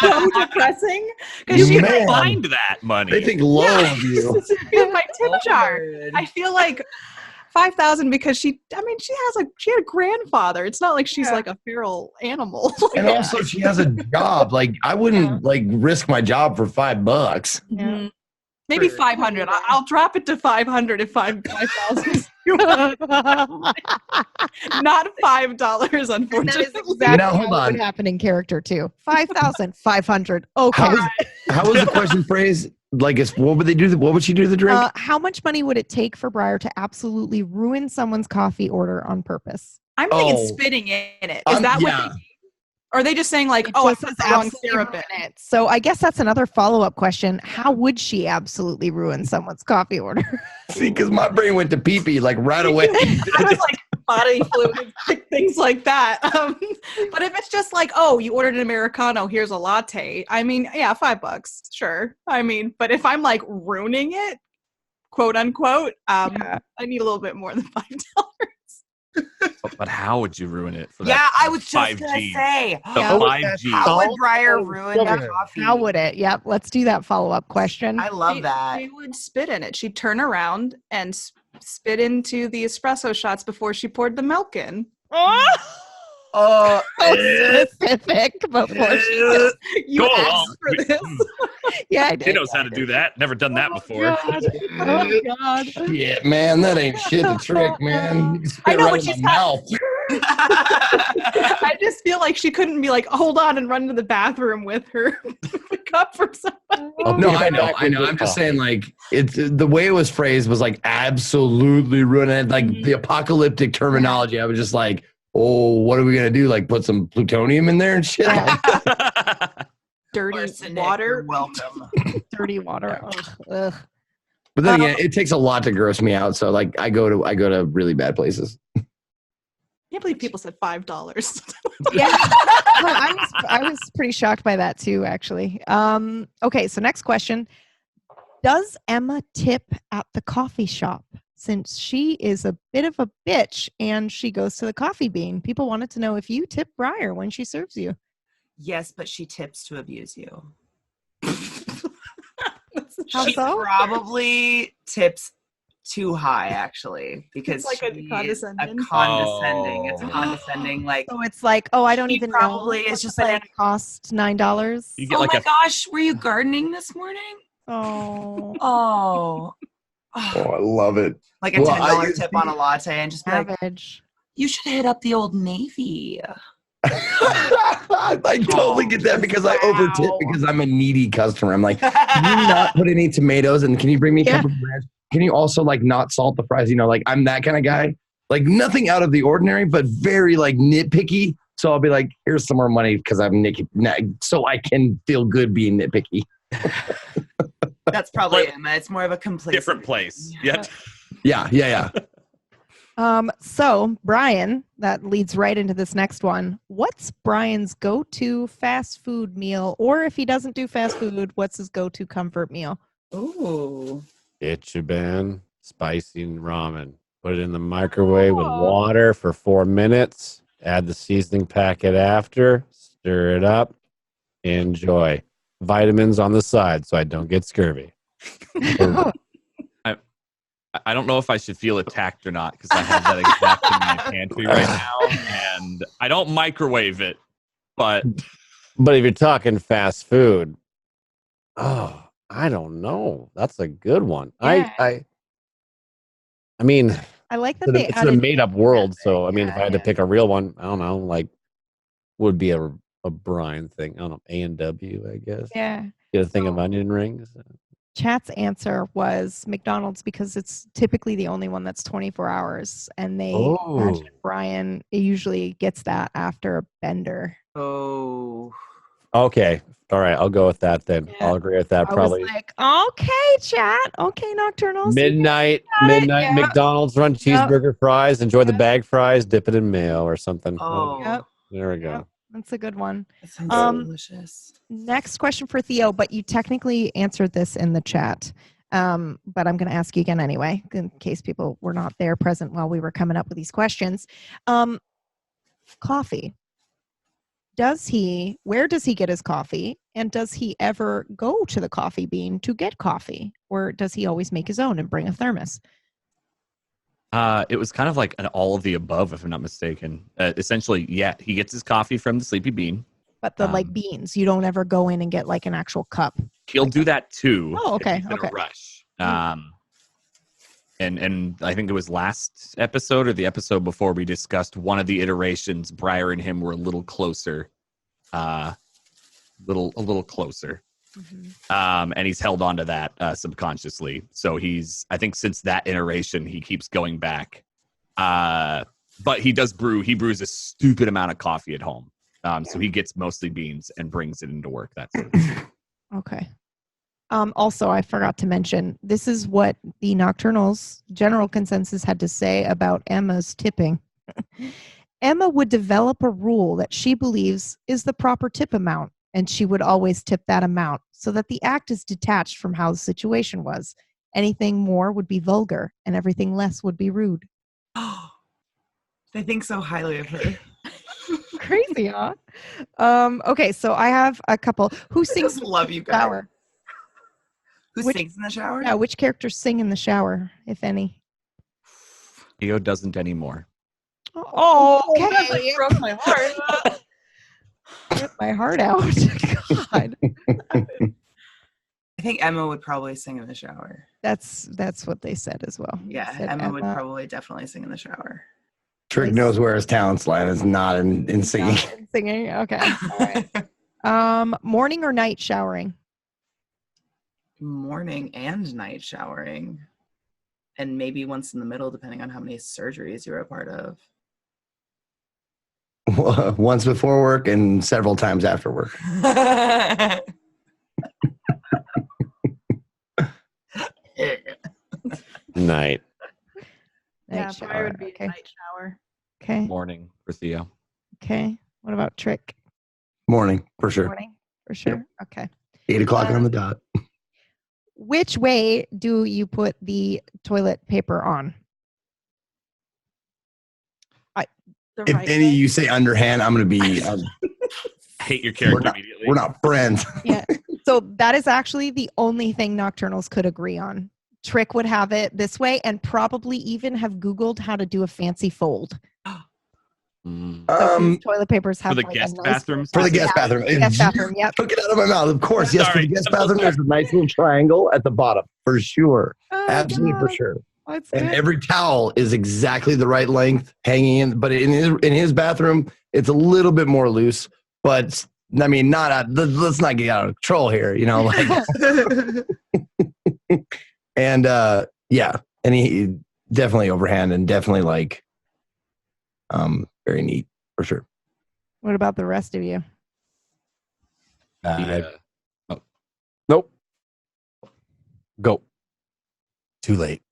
so depressing. Because she Man. Find that money. They think low of you. in my tip jar. Lord. I feel like 5,000 because she had a grandfather. It's not like she's like a feral animal. And also, she has a job. Like, I wouldn't like risk my job for $5. Mhm. Maybe 500. I'll drop it to 500 if 5,000. Not $5, And that is unfortunately. exactly Now, hold how it on. would happen in character too. 5,500. Okay. How was the question phrased? Like, what would they do? What would she do to the drink? How much money would it take for Briar to absolutely ruin someone's coffee order on purpose? I'm thinking Oh. spitting in it. Is that what yeah. they Or are they just saying like, It oh, I just put says the wrong absolutely syrup in? ruin it. So I guess that's another follow-up question. How would she absolutely ruin someone's coffee order? See, because my brain went to pee-pee like right away. I was like body fluid, things like that. But if it's just like, oh, you ordered an Americano, here's a latte. I mean, yeah, $5, sure. I mean, but if I'm like ruining it, quote unquote, I need a little bit more than $5. But how would you ruin it? For Yeah, that I was just 5G? gonna say. The Yeah. 5G. How would Briar ruin sugar. the coffee? How would it? Yep. Let's do that follow-up question. I love that. She would spit in it. She'd turn around and spit into the espresso shots before she poured the milk in. Oh, So specific before she goes. You Go asked for this. Yeah, I did. He knows how to do that. Never done that before. God. Oh, God. Shit, man, that ain't shit to trick, man. You can spit I know, right but in she's my mouth. I just feel like she couldn't be like, hold on and run to the bathroom with her cup for someone. No, I know. I'm just saying, like, it's the way it was phrased was like absolutely ruined. Like the apocalyptic terminology. I was just like, oh, what are we gonna do? Like, put some plutonium in there and shit. Dirty Arsenic, water. you're welcome. Dirty water. Ugh. But then again, it takes a lot to gross me out. So like, I go to really bad places. I can't believe people said $5. Yeah. No, I was pretty shocked by that too, actually. Okay, so next question. Does Emma tip at the coffee shop? Since she is a bit of a bitch and she goes to the Coffee Bean, people wanted to know if you tip Briar when she serves you. Yes, but she tips to abuse you. How She so? probably tips too high, actually, because It's like a she's condescending. It's Oh. condescending. Like, So it's like, oh, I don't She even probably know. is just banana like- costs $9. You get oh like my a gosh, were you gardening this morning? Oh, Oh, I love it. like a Well, $10 tip on a latte, and just be like, savage. you should hit up the Old Navy. I totally get that because I overtip because I'm a needy customer. I'm like, can you not put any tomatoes and can you bring me a cup of ranch? Can you also like not salt the fries? You know, like I'm that kind of guy. Like nothing out of the ordinary, but very like nitpicky. So I'll be like, here's some more money because I'm so I can feel good being nitpicky. That's probably Like, Emma. It's more of a complete different place. Yeah. Yeah. So Brian, that leads right into this next one. What's Brian's go-to fast food meal? Or if he doesn't do fast food, what's his go-to comfort meal? Ooh. Ichiban spicy ramen. Put it in the microwave with water for 4 minutes. Add the seasoning packet after. Stir it up. Enjoy. Vitamins on the side so I don't get scurvy. I don't know if I should feel attacked or not because I have that exact in my pantry right now, and I don't microwave it. But if you're talking fast food, I don't know. That's a good one. Yeah. I mean, I like that they it's added a made up world. graphic. So I mean, if I had to Yeah. pick a real one, I don't know. Like, would be a Brian thing. I don't know. A&W, I guess. Yeah. Get a thing of So- onion rings. Chat's answer was McDonald's because it's typically the only one that's 24 hours, and they imagine Brian usually gets that after a bender. Oh. Okay. All right. I'll go with that then. Yeah. I'll agree with that. I Probably was like, okay, chat. Okay, Nocturnals. midnight. got it, Midnight yeah. McDonald's run cheeseburger fries. Enjoy the bag fries. Dip it in mayo or something. Oh. Yep. There we go. Yep. That's a good one. That sounds so Um, delicious. Next question for Theo, but you technically answered this in the chat. But I'm going to ask you again anyway, in case people were not there present while we were coming up with these questions. Coffee. Where does he get his coffee? And does he ever go to the coffee bean to get coffee? Or does he always make his own and bring a thermos? it was kind of like an all of the above, if I'm not mistaken. Essentially, yeah, he gets his coffee from the Sleepy Bean. But the like beans, you don't ever go in and get like an actual cup. He'll do that too. Oh, okay, if he's in okay. a rush. And I think it was last episode or the episode before we discussed one of the iterations. Briar and him were a little closer, a little closer. Mm-hmm. And he's held on to that subconsciously. So I think since that iteration, he keeps going back. But he does brew. He brews a stupid amount of coffee at home. So he gets mostly beans and brings it into work. That's Okay. Also, I forgot to mention, this is what the Nocturnals general consensus had to say about Emma's tipping. Emma would develop a rule that she believes is the proper tip amount, and she would always tip that amount so that the act is detached from how the situation was. Anything more would be vulgar, and everything less would be rude. They think so highly of her. Crazy, huh? Okay, so I have a couple. Who I sings just in love the you guys. shower? Who Which- sings in the shower? Yeah, which characters sing in the shower, if any? Theo doesn't anymore. Oh, okay. Broke my heart. Rip my heart out. God, I think Emma would probably sing in the shower. that's what they said as well. They Yeah, said Emma would probably definitely sing in the shower. Trick knows where his talents lie. It's not in singing. Singing. Okay. All right. Morning or night showering? Morning and night showering. And maybe once in the middle, depending on how many surgeries you're a part of. Once before work and several times after work. Night. Yeah, Night probably would be okay. a night shower. Okay. Morning for Theo. Okay. What about Trick? Morning, for sure. Morning, for sure. Okay. 8 o'clock on the dot. Which way do you put the toilet paper on? The If right any of way. you say underhand, I'm going to be. I hate your character immediately. We're not friends. Yeah. So that is actually the only thing Nocturnals could agree on. Trick would have it this way and probably even have Googled how to do a fancy fold. Mm. So his toilet papers have the like guest a nice bathrooms? For the guest bathroom. Guest bathroom, yep. Took it out of my mouth. Of course, yes, for Sorry. the guest bathroom, there's a nice little triangle at the bottom, for sure. Oh, Absolutely, for God. sure. That's And good. every towel is exactly the right length hanging in. But in his bathroom, it's a little bit more loose. But I mean, let's not get out of control here, you know. Like, and yeah, and he definitely overhand and definitely like, very neat for sure. What about the rest of you? Yeah. Nope. Go. Too late.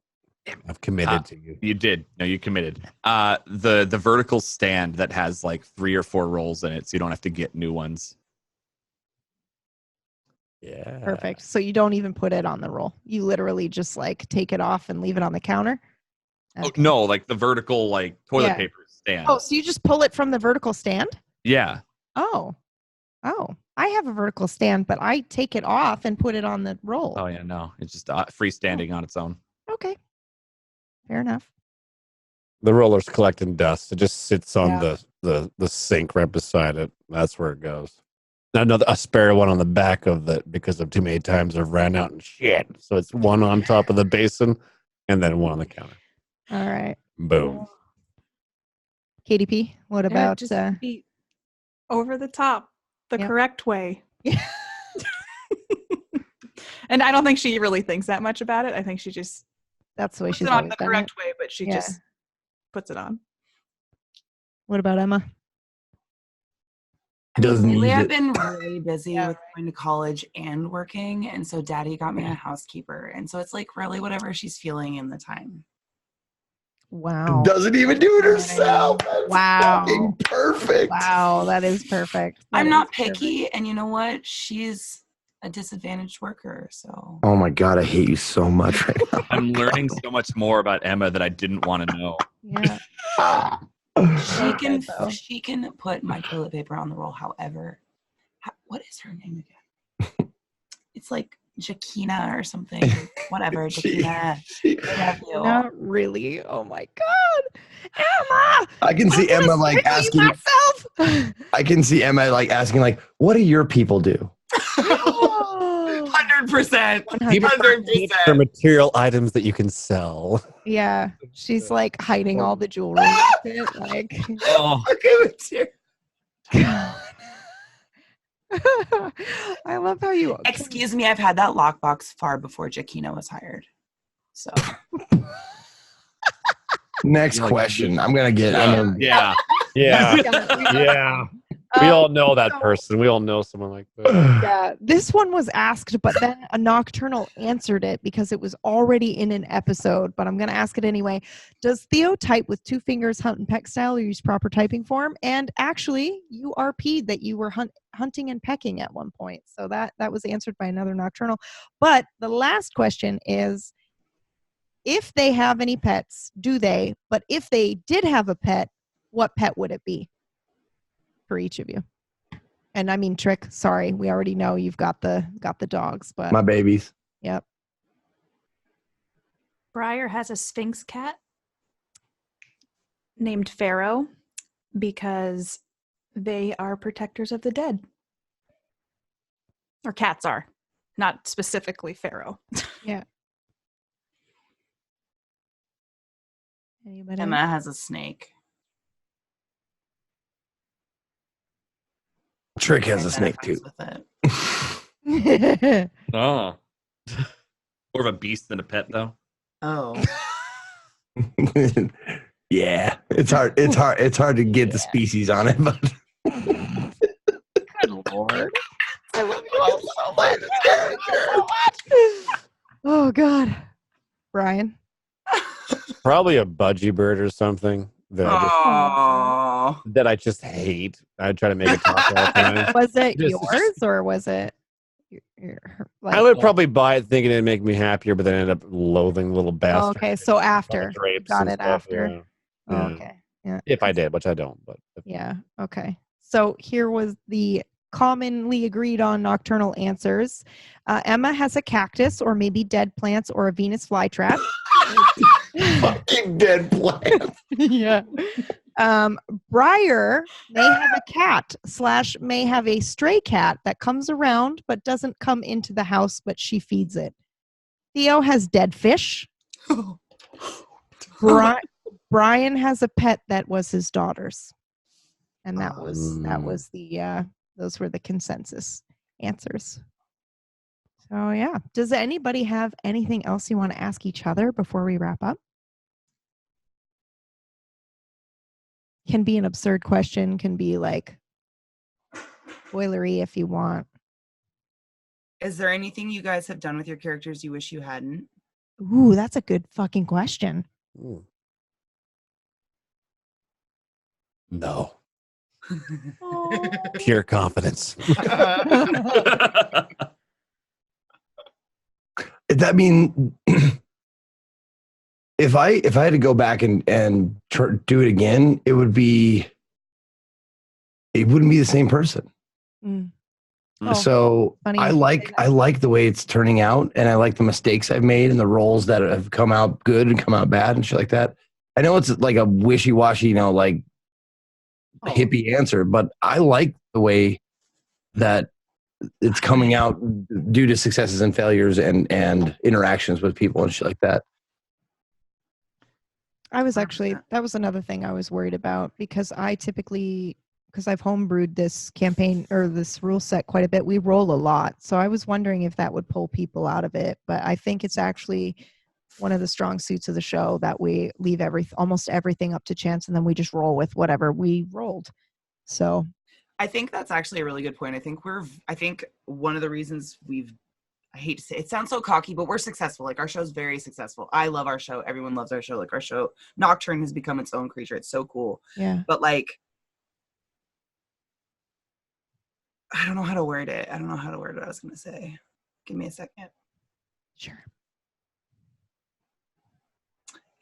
I've committed to you. You did. No, you committed. The vertical stand that has like 3 or 4 rolls in it, so you don't have to get new ones. Yeah. Perfect. So you don't even put it on the roll. You literally just like take it off and leave it on the counter. Oh, Okay. no, like the vertical like toilet Yeah. paper stand. Oh, so you just pull it from the vertical stand? Yeah. Oh. I have a vertical stand, but I take it off and put it on the roll. Oh yeah, no, it's just freestanding on its own. Okay. Fair enough. The roller's collecting dust. It just sits on Yeah. the sink right beside it. That's where it goes. A spare one on the back of it because of too many times I've ran out and shit. So it's one on top of the basin and then one on the counter. All right. Boom. KDP, what about just be over the top the Yep. correct way. And I don't think she really thinks that much about it. I think she just that's the way puts she's it on always the done correct it. way, but she Yeah. just puts it on. What about Emma? Doesn't Lately, use I've it. been really busy Yeah. with going to college and working, and so Daddy got me a housekeeper, and so it's like really whatever she's feeling in the time. Wow. Doesn't even do it herself. That's Wow. fucking perfect. Wow, that is perfect. That I'm not is perfect. picky, and you know what? She's a disadvantaged worker, so Oh my god, I hate you so much right now. I'm learning so much more about Emma that I didn't want to know. Yeah. though. she can put my toilet paper on the roll. However, what is her name again? It's like Jakina or something. Whatever, Jakina. I love you. Not really. Oh my god, Emma! I can see I'm gonna Emma like strangle asking. myself. I can see Emma like asking, like, "What do your people do?" 100%. 100%. For material items that you can sell. Yeah, she's like hiding all the jewelry. and shit, like, Oh, Okay with you. I love how you. Excuse me, I've had that lockbox far before Jakina was hired. So Next Like, question. I'm gonna get. I'm gonna, yeah. Yeah. Yeah. Yeah. We all know that person. We all know someone like that. Yeah, this one was asked, but then a Nocturnal answered it because it was already in an episode. But I'm going to ask it anyway. Does Theo type with 2 fingers, hunt and peck style, or use proper typing form? And actually, you RP'd that you were hunting and pecking at one point, so that was answered by another Nocturnal. But the last question is, if they have any pets, do they? But if they did have a pet, what pet would it be for each of you? And I mean, Trick, sorry, we already know you've got the dogs, but my babies. yep. Briar has a Sphinx cat named Pharaoh because they are protectors of the dead. Or cats are, not specifically Pharaoh. Anybody? Emma has a snake. Trick has a snake too. Identifies with it. else? Oh. More of a beast than a pet, though. Oh. Yeah, it's hard. It's hard to get the species on it, but Good Lord. I love you all so much. Oh God. Brian. Probably a budgie bird or something Aww. that I just hate. I try to make it talk all the time. Was it Just- yours or was it like, I would probably buy it thinking it'd make me happier, but then end up loathing little oh, bastard. okay, so after. Drapes Got and it stuff, after. yeah. Oh, Yeah. okay. Yeah. If I did, which I don't, but Yeah. Okay. So here was the commonly agreed on Nocturnal answers. Emma has a cactus or maybe dead plants or a Venus flytrap. fucking dead plant. Yeah. Briar may have a cat / may have a stray cat that comes around but doesn't come into the house, but she feeds it. Theo has dead fish. Brian has a pet that was his daughter's. And that was the those were the consensus answers. So yeah. Does anybody have anything else you want to ask each other before we wrap up? Can be an absurd question, can be like spoilery if you want. Is there anything you guys have done with your characters you wish you hadn't? Ooh, that's a good fucking question. no. Pure confidence. I mean, if I had to go back and do it again, it wouldn't be the same person. Mm. So funny I you say like that. the way it's turning out, and I like the mistakes I've made and the roles that have come out good and come out bad and shit like that. I know it's like a wishy-washy, like hippie answer, but I like the way that it's coming out due to successes and failures and interactions with people and shit like that. I was actually, that was another thing I was worried about because I've homebrewed this campaign or this rule set quite a bit. We roll a lot. So I was wondering if that would pull people out of it. But I think it's actually one of the strong suits of the show that we leave almost everything up to chance and then we just roll with whatever we rolled. So I think that's actually a really good point. I think one of the reasons I hate to say it sounds so cocky, but we're successful. Like our show's very successful. I love our show. Everyone loves our show. Like our show, Nocturne has become its own creature. It's so cool. yeah. But like, I don't know how to word it. I was going to say. Give me a second. Sure.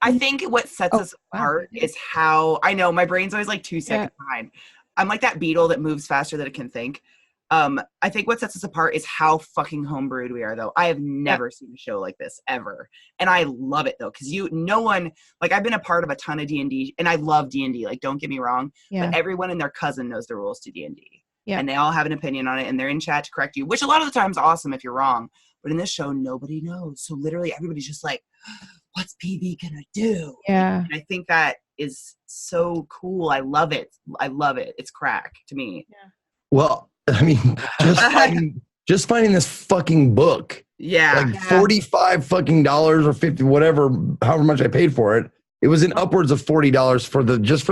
I think what sets us apart is how, I know my brain's always like 2 seconds behind. I'm like that beetle that moves faster than it can think. I think what sets us apart is how fucking homebrewed we are, though. I have never seen a show like this ever, and I love it though because no one, like I've been a part of a ton of D&D, and I love D&D. Like, don't get me wrong, but everyone and their cousin knows the rules to D&D, and they all have an opinion on it, and they're in chat to correct you, which a lot of the time is awesome if you're wrong. But in this show, nobody knows, so literally everybody's just like, "What's PB gonna do?" Yeah, and I think that is so cool. I love it. It's crack to me. Yeah. Well, I mean, just finding this fucking book. Yeah. Like $45 fucking or 50, whatever, however much I paid for it. It was in upwards of $40 for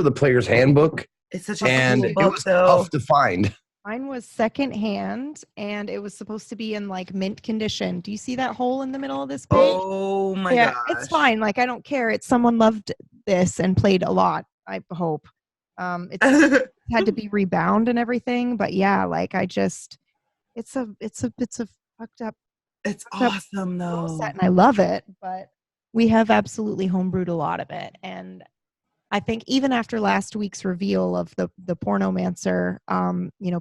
the player's handbook. It's such a cool book, it was tough to find. Mine was secondhand, and it was supposed to be in like mint condition. Do you see that hole in the middle of this page? Oh my gosh. It's fine. Like I don't care. Someone loved this and played a lot. I hope. It's had to be rebound and everything, but yeah, like I just, it's a fucked up. It's awesome though, set, and I love it. But we have absolutely homebrewed a lot of it, and I think even after last week's reveal of the pornomancer,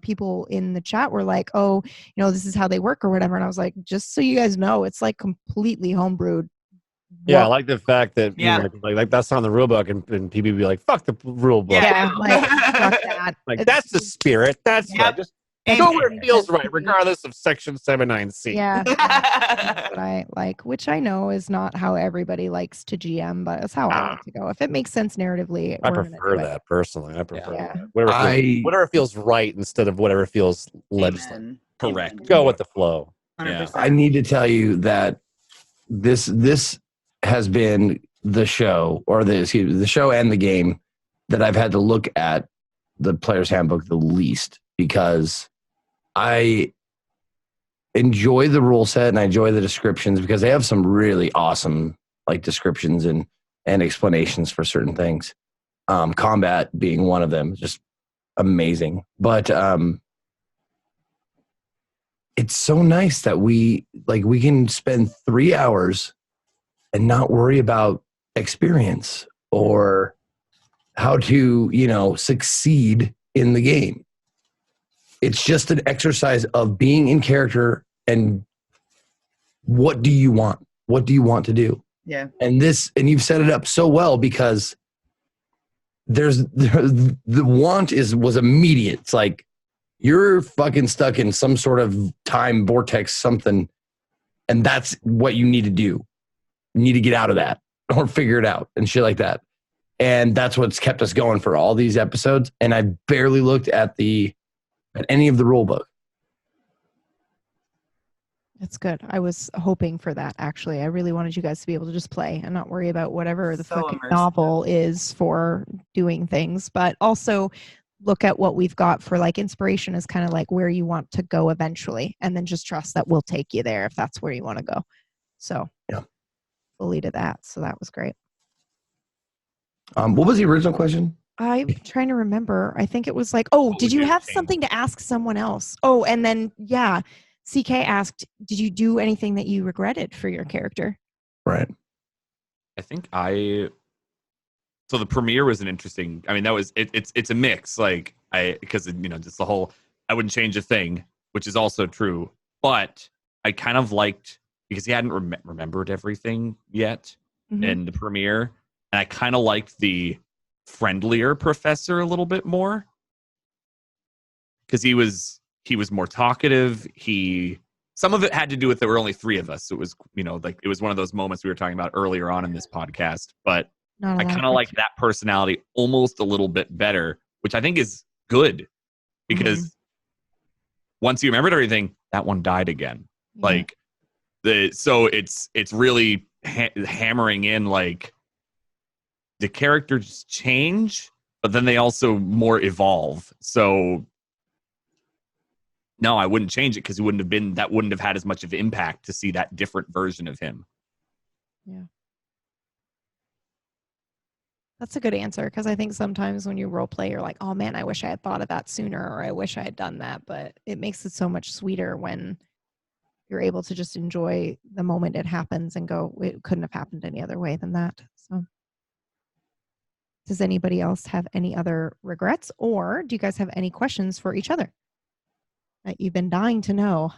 people in the chat were like, "Oh, this is how they work or whatever," and I was like, "Just so you guys know, it's like completely homebrewed." Yeah, I like the fact that like that's not in the rule book, and people be like, "Fuck the rule book." Yeah, like fuck that. Like that's the spirit. That's right. Just go where it feels right, regardless of Section 79C. Yeah, that's what I like, which I know is not how everybody likes to GM, but it's how I like to go. If it makes sense narratively, I prefer that personally. I prefer that. Whatever feels right instead of whatever feels legislative. Correct. Amen. Go with the flow. 100%. I need to tell you that this has been the show, or the show and the game that I've had to look at the player's handbook the least, because I enjoy the rule set and I enjoy the descriptions because they have some really awesome like descriptions and explanations for certain things. Combat being one of them, just amazing. But it's so nice that we can spend 3 hours and not worry about experience or how to, succeed in the game. It's just an exercise of being in character and what do you want? What do you want to do? Yeah. And you've set it up so well because the want was immediate. It's like you're fucking stuck in some sort of time vortex, something, and that's what you need to do. You need to get out of that or figure it out and shit like that. And that's what's kept us going for all these episodes. And I barely looked at any of the rule book. That's good. I was hoping for that, actually. I really wanted you guys to be able to just play and not worry about whatever the fucking novel is for doing things, but also look at what we've got for like inspiration is kind of like where you want to go eventually, and then just trust that we'll take you there if that's where you want to go. So yeah, fully to that. So that was great. What was the original question? I'm trying to remember. I think it was like, did you have something to ask someone else? Oh, and then, yeah, CK asked, did you do anything that you regretted for your character? Right. I think so the premiere was an interesting, I mean, that was it's a mix, like because just the whole, I wouldn't change a thing, which is also true, but I kind of liked, because he hadn't remembered everything yet in the premiere, and I kind of liked the friendlier professor a little bit more, because he was more talkative. Some of it had to do with there were only 3 of us. So it was, like it was one of those moments we were talking about earlier on in this podcast, but I kind of like that personality almost a little bit better, which I think is good, because once you remembered everything, that one died again. Yeah. Like so it's really hammering in, like, the characters change, but then they also more evolve. So no, I wouldn't change it, because it wouldn't have had as much of an impact to see that different version of him. Yeah. That's a good answer, because I think sometimes when you role play, you're like, oh man, I wish I had thought of that sooner, or I wish I had done that. But it makes it so much sweeter when you're able to just enjoy the moment it happens and go, it couldn't have happened any other way than that. So does anybody else have any other regrets, or do you guys have any questions for each other that you've been dying to know?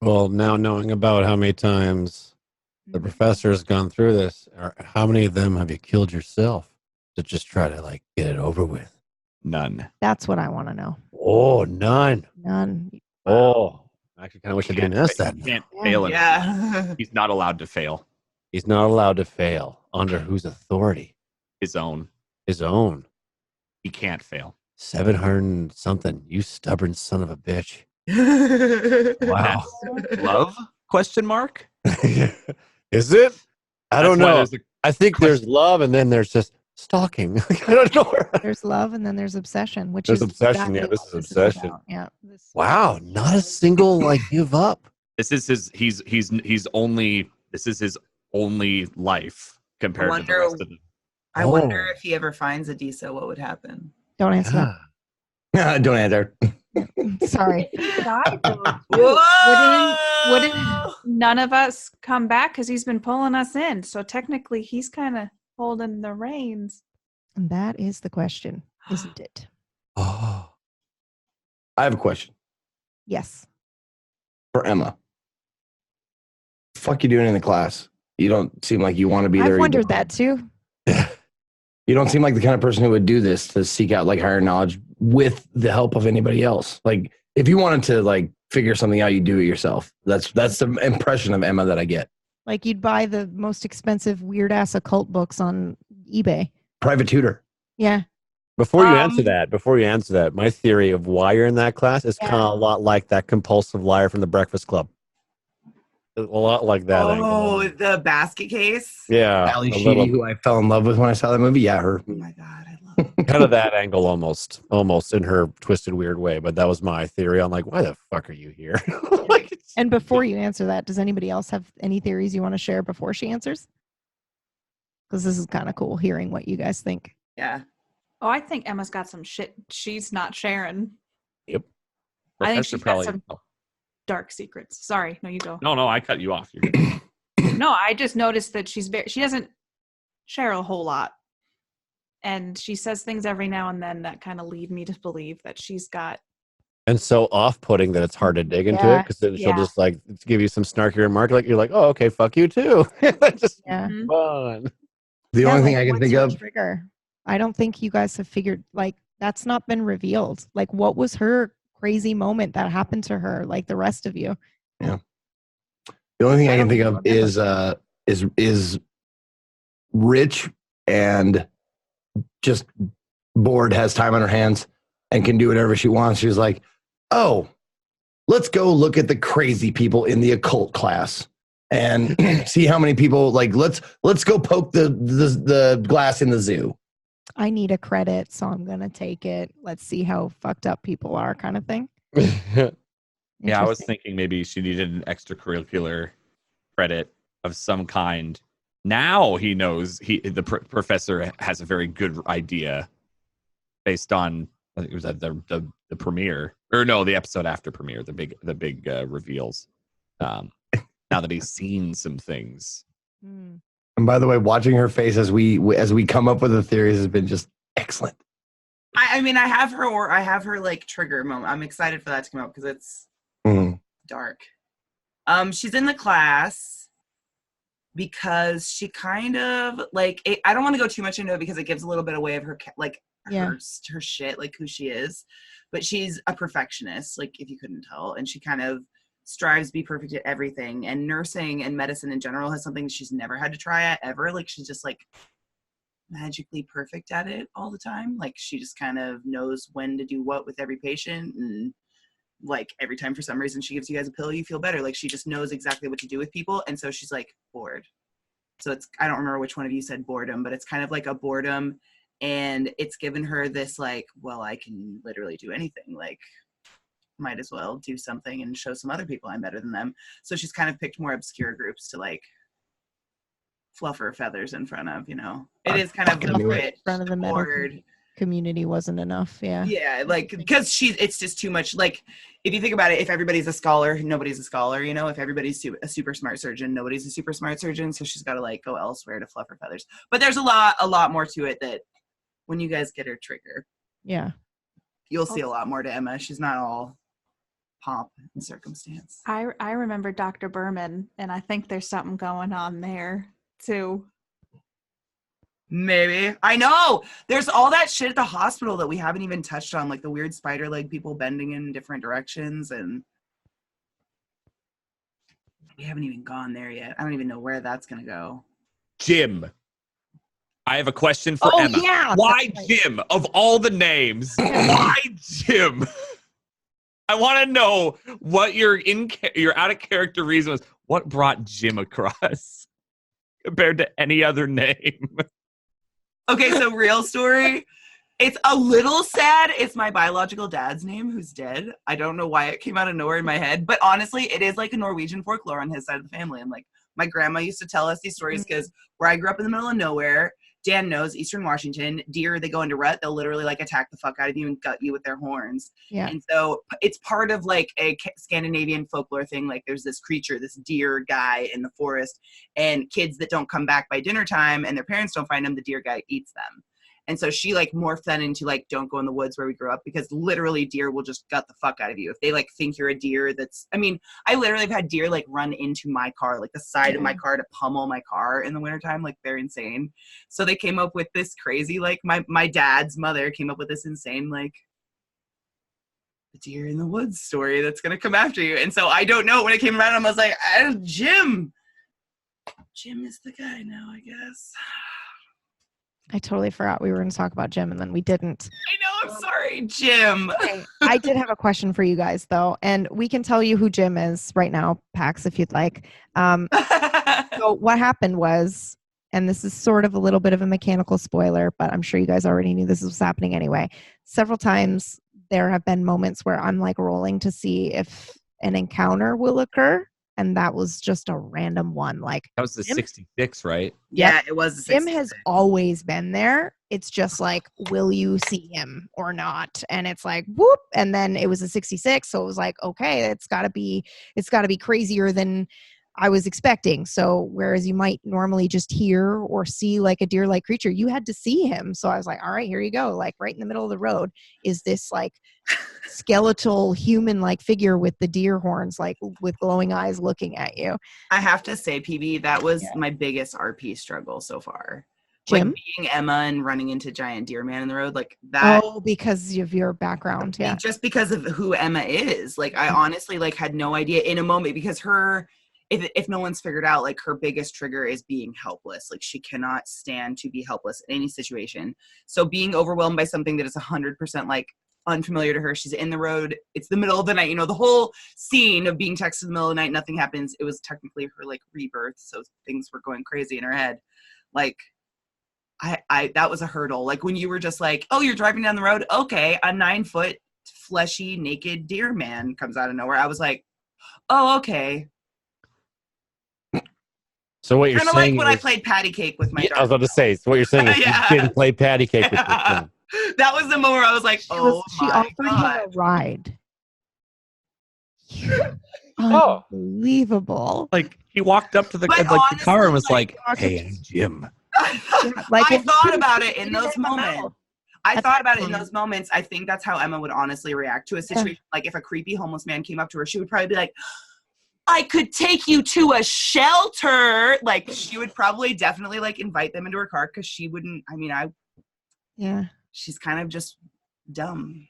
Well, now knowing about how many times the professor has gone through this, how many of them have you killed yourself to just try to like get it over with? None. That's what I want to know. Oh, none. None. Oh, I actually kind of wish I didn't ask that. He can't Yeah. fail him. Yeah. He's not allowed to fail. He's not allowed to fail. Under whose authority? His own. His own. He can't fail. 700 and something. You stubborn son of a bitch. Wow. That's love? Question mark? Is it? I don't That's why know. there's a I think there's love, and then there's just stalking. I don't know. There's love, and then there's obsession, which There's is obsession, exactly yeah, this what is obsession. about. Yeah. Wow, not a single like give up. This is his. This is his only life compared to the wonder- rest of them. I wonder if he ever finds a Disa, what would happen? Don't answer that. Don't answer. Sorry. Died, though. Whoa! Wouldn't none of us come back, because he's been pulling us in? So technically, he's kind of holding the reins. And that is the question, isn't it? Oh, I have a question Yes. for Emma. The fuck you doing in the class? You don't seem like you want to be there. I've wondered that too. You don't seem like the kind of person who would do this to seek out like higher knowledge with the help of anybody else. Like if you wanted to like figure something out, you do it yourself. That's the impression of Emma that I get. Like you'd buy the most expensive weird ass occult books on eBay. Private tutor. Yeah. Before you answer that, my theory of why you're in that class is kind of a lot like that compulsive liar from the Breakfast Club. A lot like that. Oh, angle. the basket case? Yeah. Ali a Sheedy, little- who I fell in love with when I saw that movie. Yeah, her. Oh my God, I love it. kind of that angle almost in her twisted weird way. But that was my theory on like, why the fuck are you here? Like, And before you answer that, does anybody else have any theories you want to share before she answers? Because this is kind of cool hearing what you guys think. Yeah. Oh, I think Emma's got some shit she's not sharing. I think Professor she's got probably. some dark secrets. Sorry, no, you go. No, I cut you off. You're good. No, I just noticed that she doesn't share a whole lot. And she says things every now and then that kind of lead me to believe that she's got. and so off-putting that it's hard to dig into it because then she'll just like give you some snarky remark, like you're like, oh, okay, fuck you too. Just Yeah. fun. The only thing I can what's think her of. trigger? I don't think you guys have figured, like, that's not been revealed. Like, what was her crazy moment that happened to her, like the rest of you? Yeah. The only thing I can don't think even of is rich and just bored, has time on her hands, and can do whatever she wants. She's like, oh, let's go look at the crazy people in the occult class and see how many people, like, let's go poke the glass in the zoo. I need a credit, so I'm going to take it. Let's see how fucked up people are, kind of thing. Yeah, I was Interesting. thinking maybe she needed an extracurricular credit of some kind. Now he knows the professor has a very good idea based on I think it was at the premiere, or no, the episode after premiere, the big reveals. Now that he's seen some things. Mm. And by the way, watching her face as we come up with the theories has been just excellent. I mean, I have her like trigger moment. I'm excited for that to come out because it's dark. She's in the class because she kind of like I don't want to go too much into it because it gives a little bit away of her her shit, like who she is. But she's a perfectionist, like if you couldn't tell, and she kind of strives to be perfect at everything. And nursing and medicine in general has something she's never had to try at ever. Like she's just like magically perfect at it all the time. Like she just kind of knows when to do what with every patient, and like every time for some reason she gives you guys a pill, you feel better. Like she just knows exactly what to do with people. And so she's like bored. So it's, I don't remember which one of you said boredom, but it's kind of like a boredom, and it's given her this like, well, I can literally do anything. Like might as well do something and show some other people I'm better than them. So she's kind of picked more obscure groups to like fluff her feathers in front of, you know. It is kind of in front of the medical community wasn't enough. Yeah, like because it's just too much. Like if you think about it, if everybody's a scholar, nobody's a scholar, you know. If everybody's a super smart surgeon, nobody's a super smart surgeon. So she's got to like go elsewhere to fluff her feathers. But there's a lot more to it that when you guys get her trigger, you'll see a lot more to Emma. She's not all pomp and circumstance. I remember Dr. Berman, and I think there's something going on there too. Maybe. I know. There's all that shit at the hospital that we haven't even touched on, like the weird spider leg people bending in different directions, and we haven't even gone there yet. I don't even know where that's gonna go. Jim. I have a question for Emma. Yeah, why Jim? Of all the names, why Jim? I want to know what your out of character reason was. What brought Jim across compared to any other name? Okay, so real story. It's a little sad. It's my biological dad's name who's dead. I don't know why it came out of nowhere in my head, but honestly, it is like a Norwegian folklore on his side of the family. And like my grandma used to tell us these stories because where I grew up in the middle of nowhere, Dan knows, Eastern Washington, deer, they go into rut, they'll literally like attack the fuck out of you and gut you with their horns. Yeah. And so it's part of like a Scandinavian folklore thing. Like there's this creature, this deer guy in the forest, and kids that don't come back by dinner time and their parents don't find them, the deer guy eats them. And so she like morphed that into like, don't go in the woods where we grew up, because literally deer will just gut the fuck out of you. If they like think you're a deer I mean, I literally have had deer like run into my car, like the side of my car to pummel my car in the wintertime. Like they're insane. So they came up with this crazy, like my dad's mother came up with this insane, like the deer in the woods story that's going to come after you. And so I don't know, when it came around, I was like, Jim is the guy now, I guess. I totally forgot we were going to talk about Jim, and then we didn't. I know, I'm sorry, Jim. Okay. I did have a question for you guys, though, and we can tell you who Jim is right now, Pax, if you'd like. So what happened was, and this is sort of a little bit of a mechanical spoiler, but I'm sure you guys already knew this was happening anyway. Several times there have been moments where I'm like rolling to see if an encounter will occur, and that was just a random one. Like that was the 66, right? Yeah, it was. The Jim has always been there. It's just like, will you see him or not? And it's like, whoop. And then it was a 66. So it was like, okay, it's gotta be crazier than I was expecting. So whereas you might normally just hear or see like a deer-like creature, you had to see him. So I was like, all right, here you go. Like right in the middle of the road is this like skeletal human-like figure with the deer horns, like with glowing eyes looking at you. I have to say, PB, that was my biggest RP struggle so far. Jim? Like being Emma and running into giant deer man in the road, like that. Oh, because of your background. Yeah. Just because of who Emma is. Like I honestly like had no idea in a moment, because if no one's figured out, like her biggest trigger is being helpless. Like she cannot stand to be helpless in any situation. So being overwhelmed by something that is 100% like unfamiliar to her, she's in the road, it's the middle of the night, you know, the whole scene of being texted in the middle of the night, nothing happens. It was technically her like rebirth. So things were going crazy in her head. Like I that was a hurdle. Like when you were just like, oh, you're driving down the road. Okay. A 9-foot fleshy, naked deer man comes out of nowhere. I was like, oh, okay. So what you're kind of saying like when is, I played patty cake with my daughter. I was about to say, so what you're saying is you didn't play patty cake with this film. That was the moment where I was like, She my offered God. him a ride. Oh. Unbelievable. Like he walked up to the But the car and was honestly, like, "Hey, I'm Jim." Like, I well, thought about it in those At moments. I think that's how Emma would honestly react to a situation. Like if a creepy homeless man came up to her, she would probably be like, I could take you to a shelter. Like she would probably definitely like invite them into her car because she wouldn't. I mean, she's kind of just dumb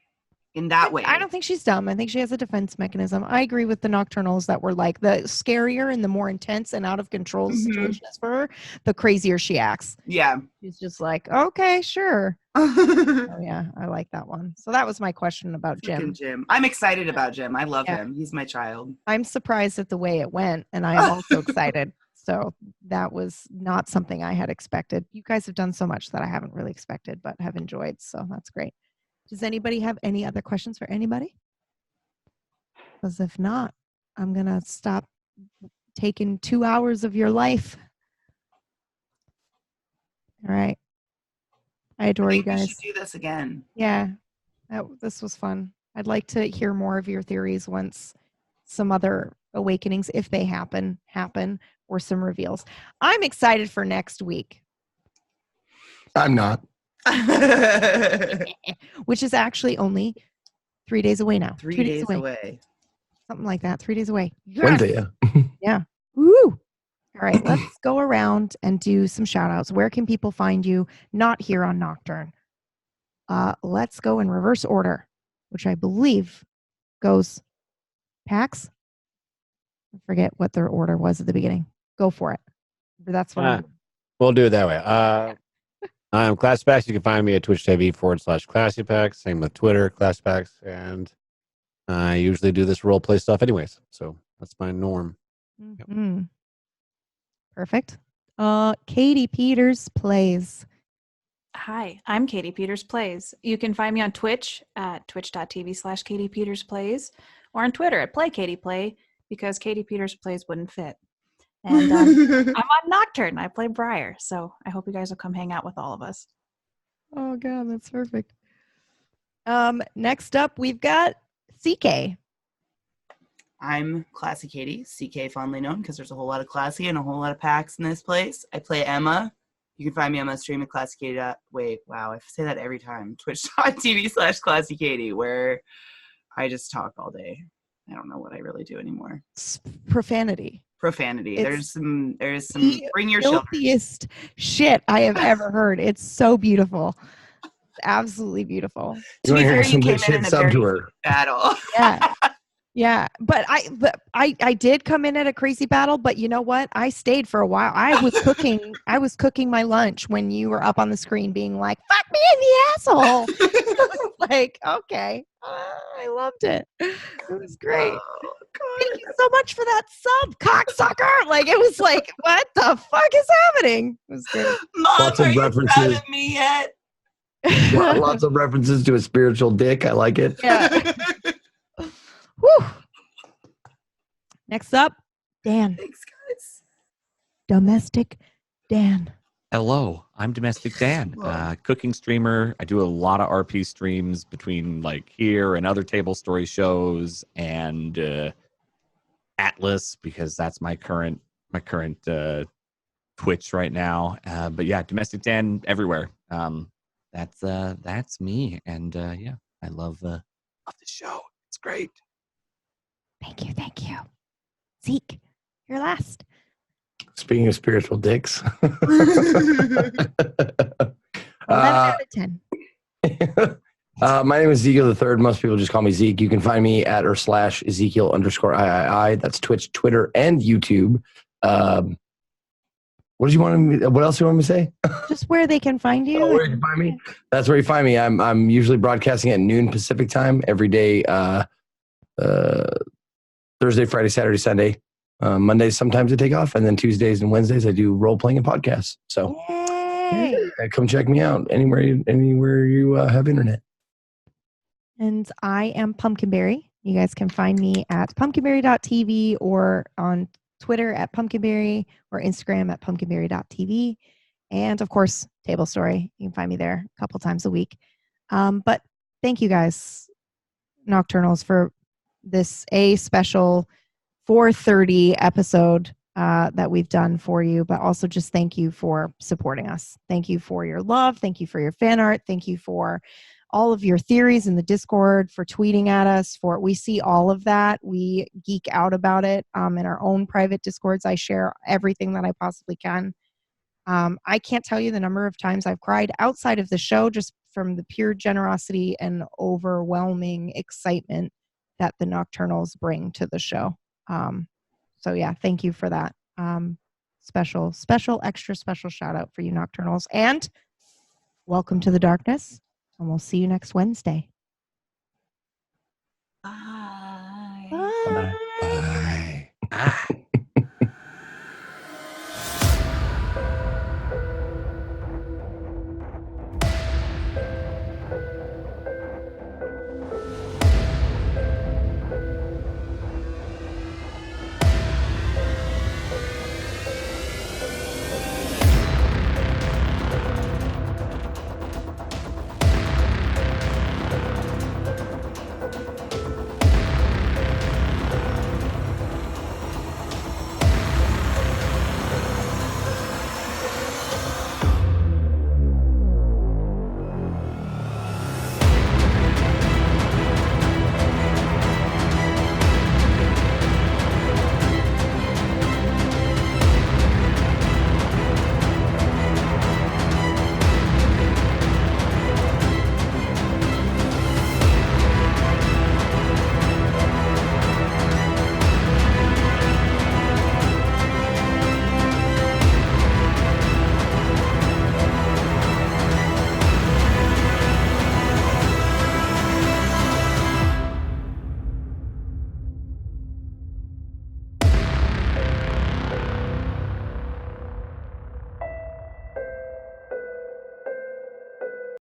in that way. I don't think she's dumb. I think she has a defense mechanism. I agree with the Nocturnals that were like the scarier and the more intense and out of control the situation is for her, the crazier she acts. Yeah. She's just like, okay, sure. Oh yeah, I like that one. So that was my question about Jim. I'm excited about Jim. I love him. He's my child. I'm surprised at the way it went, and I am also excited. So that was not something I had expected. You guys have done so much that I haven't really expected, but have enjoyed. So that's great. Does anybody have any other questions for anybody? Because if not, I'm going to stop taking 2 hours of your life. All right. I adore you guys. We should do this again. Yeah, this was fun. I'd like to hear more of your theories once some other awakenings, if they happen, or some reveals. I'm excited for next week. I'm not. Which is actually only 3 days away now. 3 days away. Something like that. 3 days away. Yes! Wednesday, yeah. Yeah. Woo! All right, let's go around and do some shout outs. Where can people find you not here on Nocturne? Let's go in reverse order, which I believe goes Pax. I forget what their order was at the beginning. Go for it. That's what we'll do it that way. I'm ClassPax. You can find me at twitch.tv/ClassyPax. Same with Twitter, ClassPax. And I usually do this role play stuff anyways. So that's my norm. Mm-hmm. Perfect. Katie Peters Plays. Hi, I'm Katie Peters Plays. You can find me on Twitch at twitch.tv/Katie Peters Plays or on Twitter at PlayKatiePlay because Katie Peters Plays wouldn't fit. And I'm on Nocturne. I play Briar. So I hope you guys will come hang out with all of us. Oh, God, that's perfect. Next up, we've got CK. I'm Classy Katie, CK fondly known because there's a whole lot of Classy and a whole lot of Pax in this place. I play Emma. You can find me on my stream at ClassyKatie. Wait, wow, I say that every time. Twitch.tv/ClassyKatie, where I just talk all day. I don't know what I really do anymore. Profanity. There's some bring your children. Filthiest shit I have ever heard. It's so beautiful. It's absolutely beautiful. You want to hear some good shit? Sub to her. Battle. Yeah. Yeah, but I did come in at a crazy battle, but you know what? I stayed for a while. I was cooking my lunch when you were up on the screen being like, "Fuck me in the asshole." Like, okay. I loved it. It was great. Oh, Thank you so much for that sub, cocksucker. Like, it was like, what the fuck is happening? It was great. Mom, Lots are of you references. proud of me yet? Lots of references to a spiritual dick. I like it. Yeah. Whew. Next up, Dan. Thanks, guys. Domestic Dan. Hello, I'm Domestic Dan, cooking streamer. I do a lot of RP streams between like here and other table story shows and Atlas because that's my current Twitch right now. But yeah, Domestic Dan everywhere. That's me, and yeah, I love the show. It's great. Thank you. Zeke, you're last. Speaking of spiritual dicks. 11 out of 10. My name is Ezekiel the Third. Most people just call me Zeke. You can find me at /Ezekiel_III. That's Twitch, Twitter, and YouTube. What else do you want me to say? Just where they can find you. Where you can find me? That's where you find me. I'm usually broadcasting at noon Pacific time every day. Thursday, Friday, Saturday, Sunday. Mondays sometimes I take off, and then Tuesdays and Wednesdays I do role playing and podcasts. So come check me out anywhere you have internet. And I am Pumpkinberry. You guys can find me at pumpkinberry.tv or on Twitter at pumpkinberry or Instagram at pumpkinberry.tv. And of course, Tablestory. You can find me there a couple times a week. But thank you guys, Nocturnals, for this special 430 episode that we've done for you, but also just thank you for supporting us. Thank you for your love. Thank you for your fan art. Thank you for all of your theories in the Discord, for tweeting at us. We see all of that. We geek out about it in our own private Discords. I share everything that I possibly can. I can't tell you the number of times I've cried outside of the show just from the pure generosity and overwhelming excitement that the Nocturnals bring to the show. So yeah, thank you for that. Special, extra special shout out for you, Nocturnals. And welcome to the darkness. And we'll see you next Wednesday. Bye. Bye. Bye. Bye.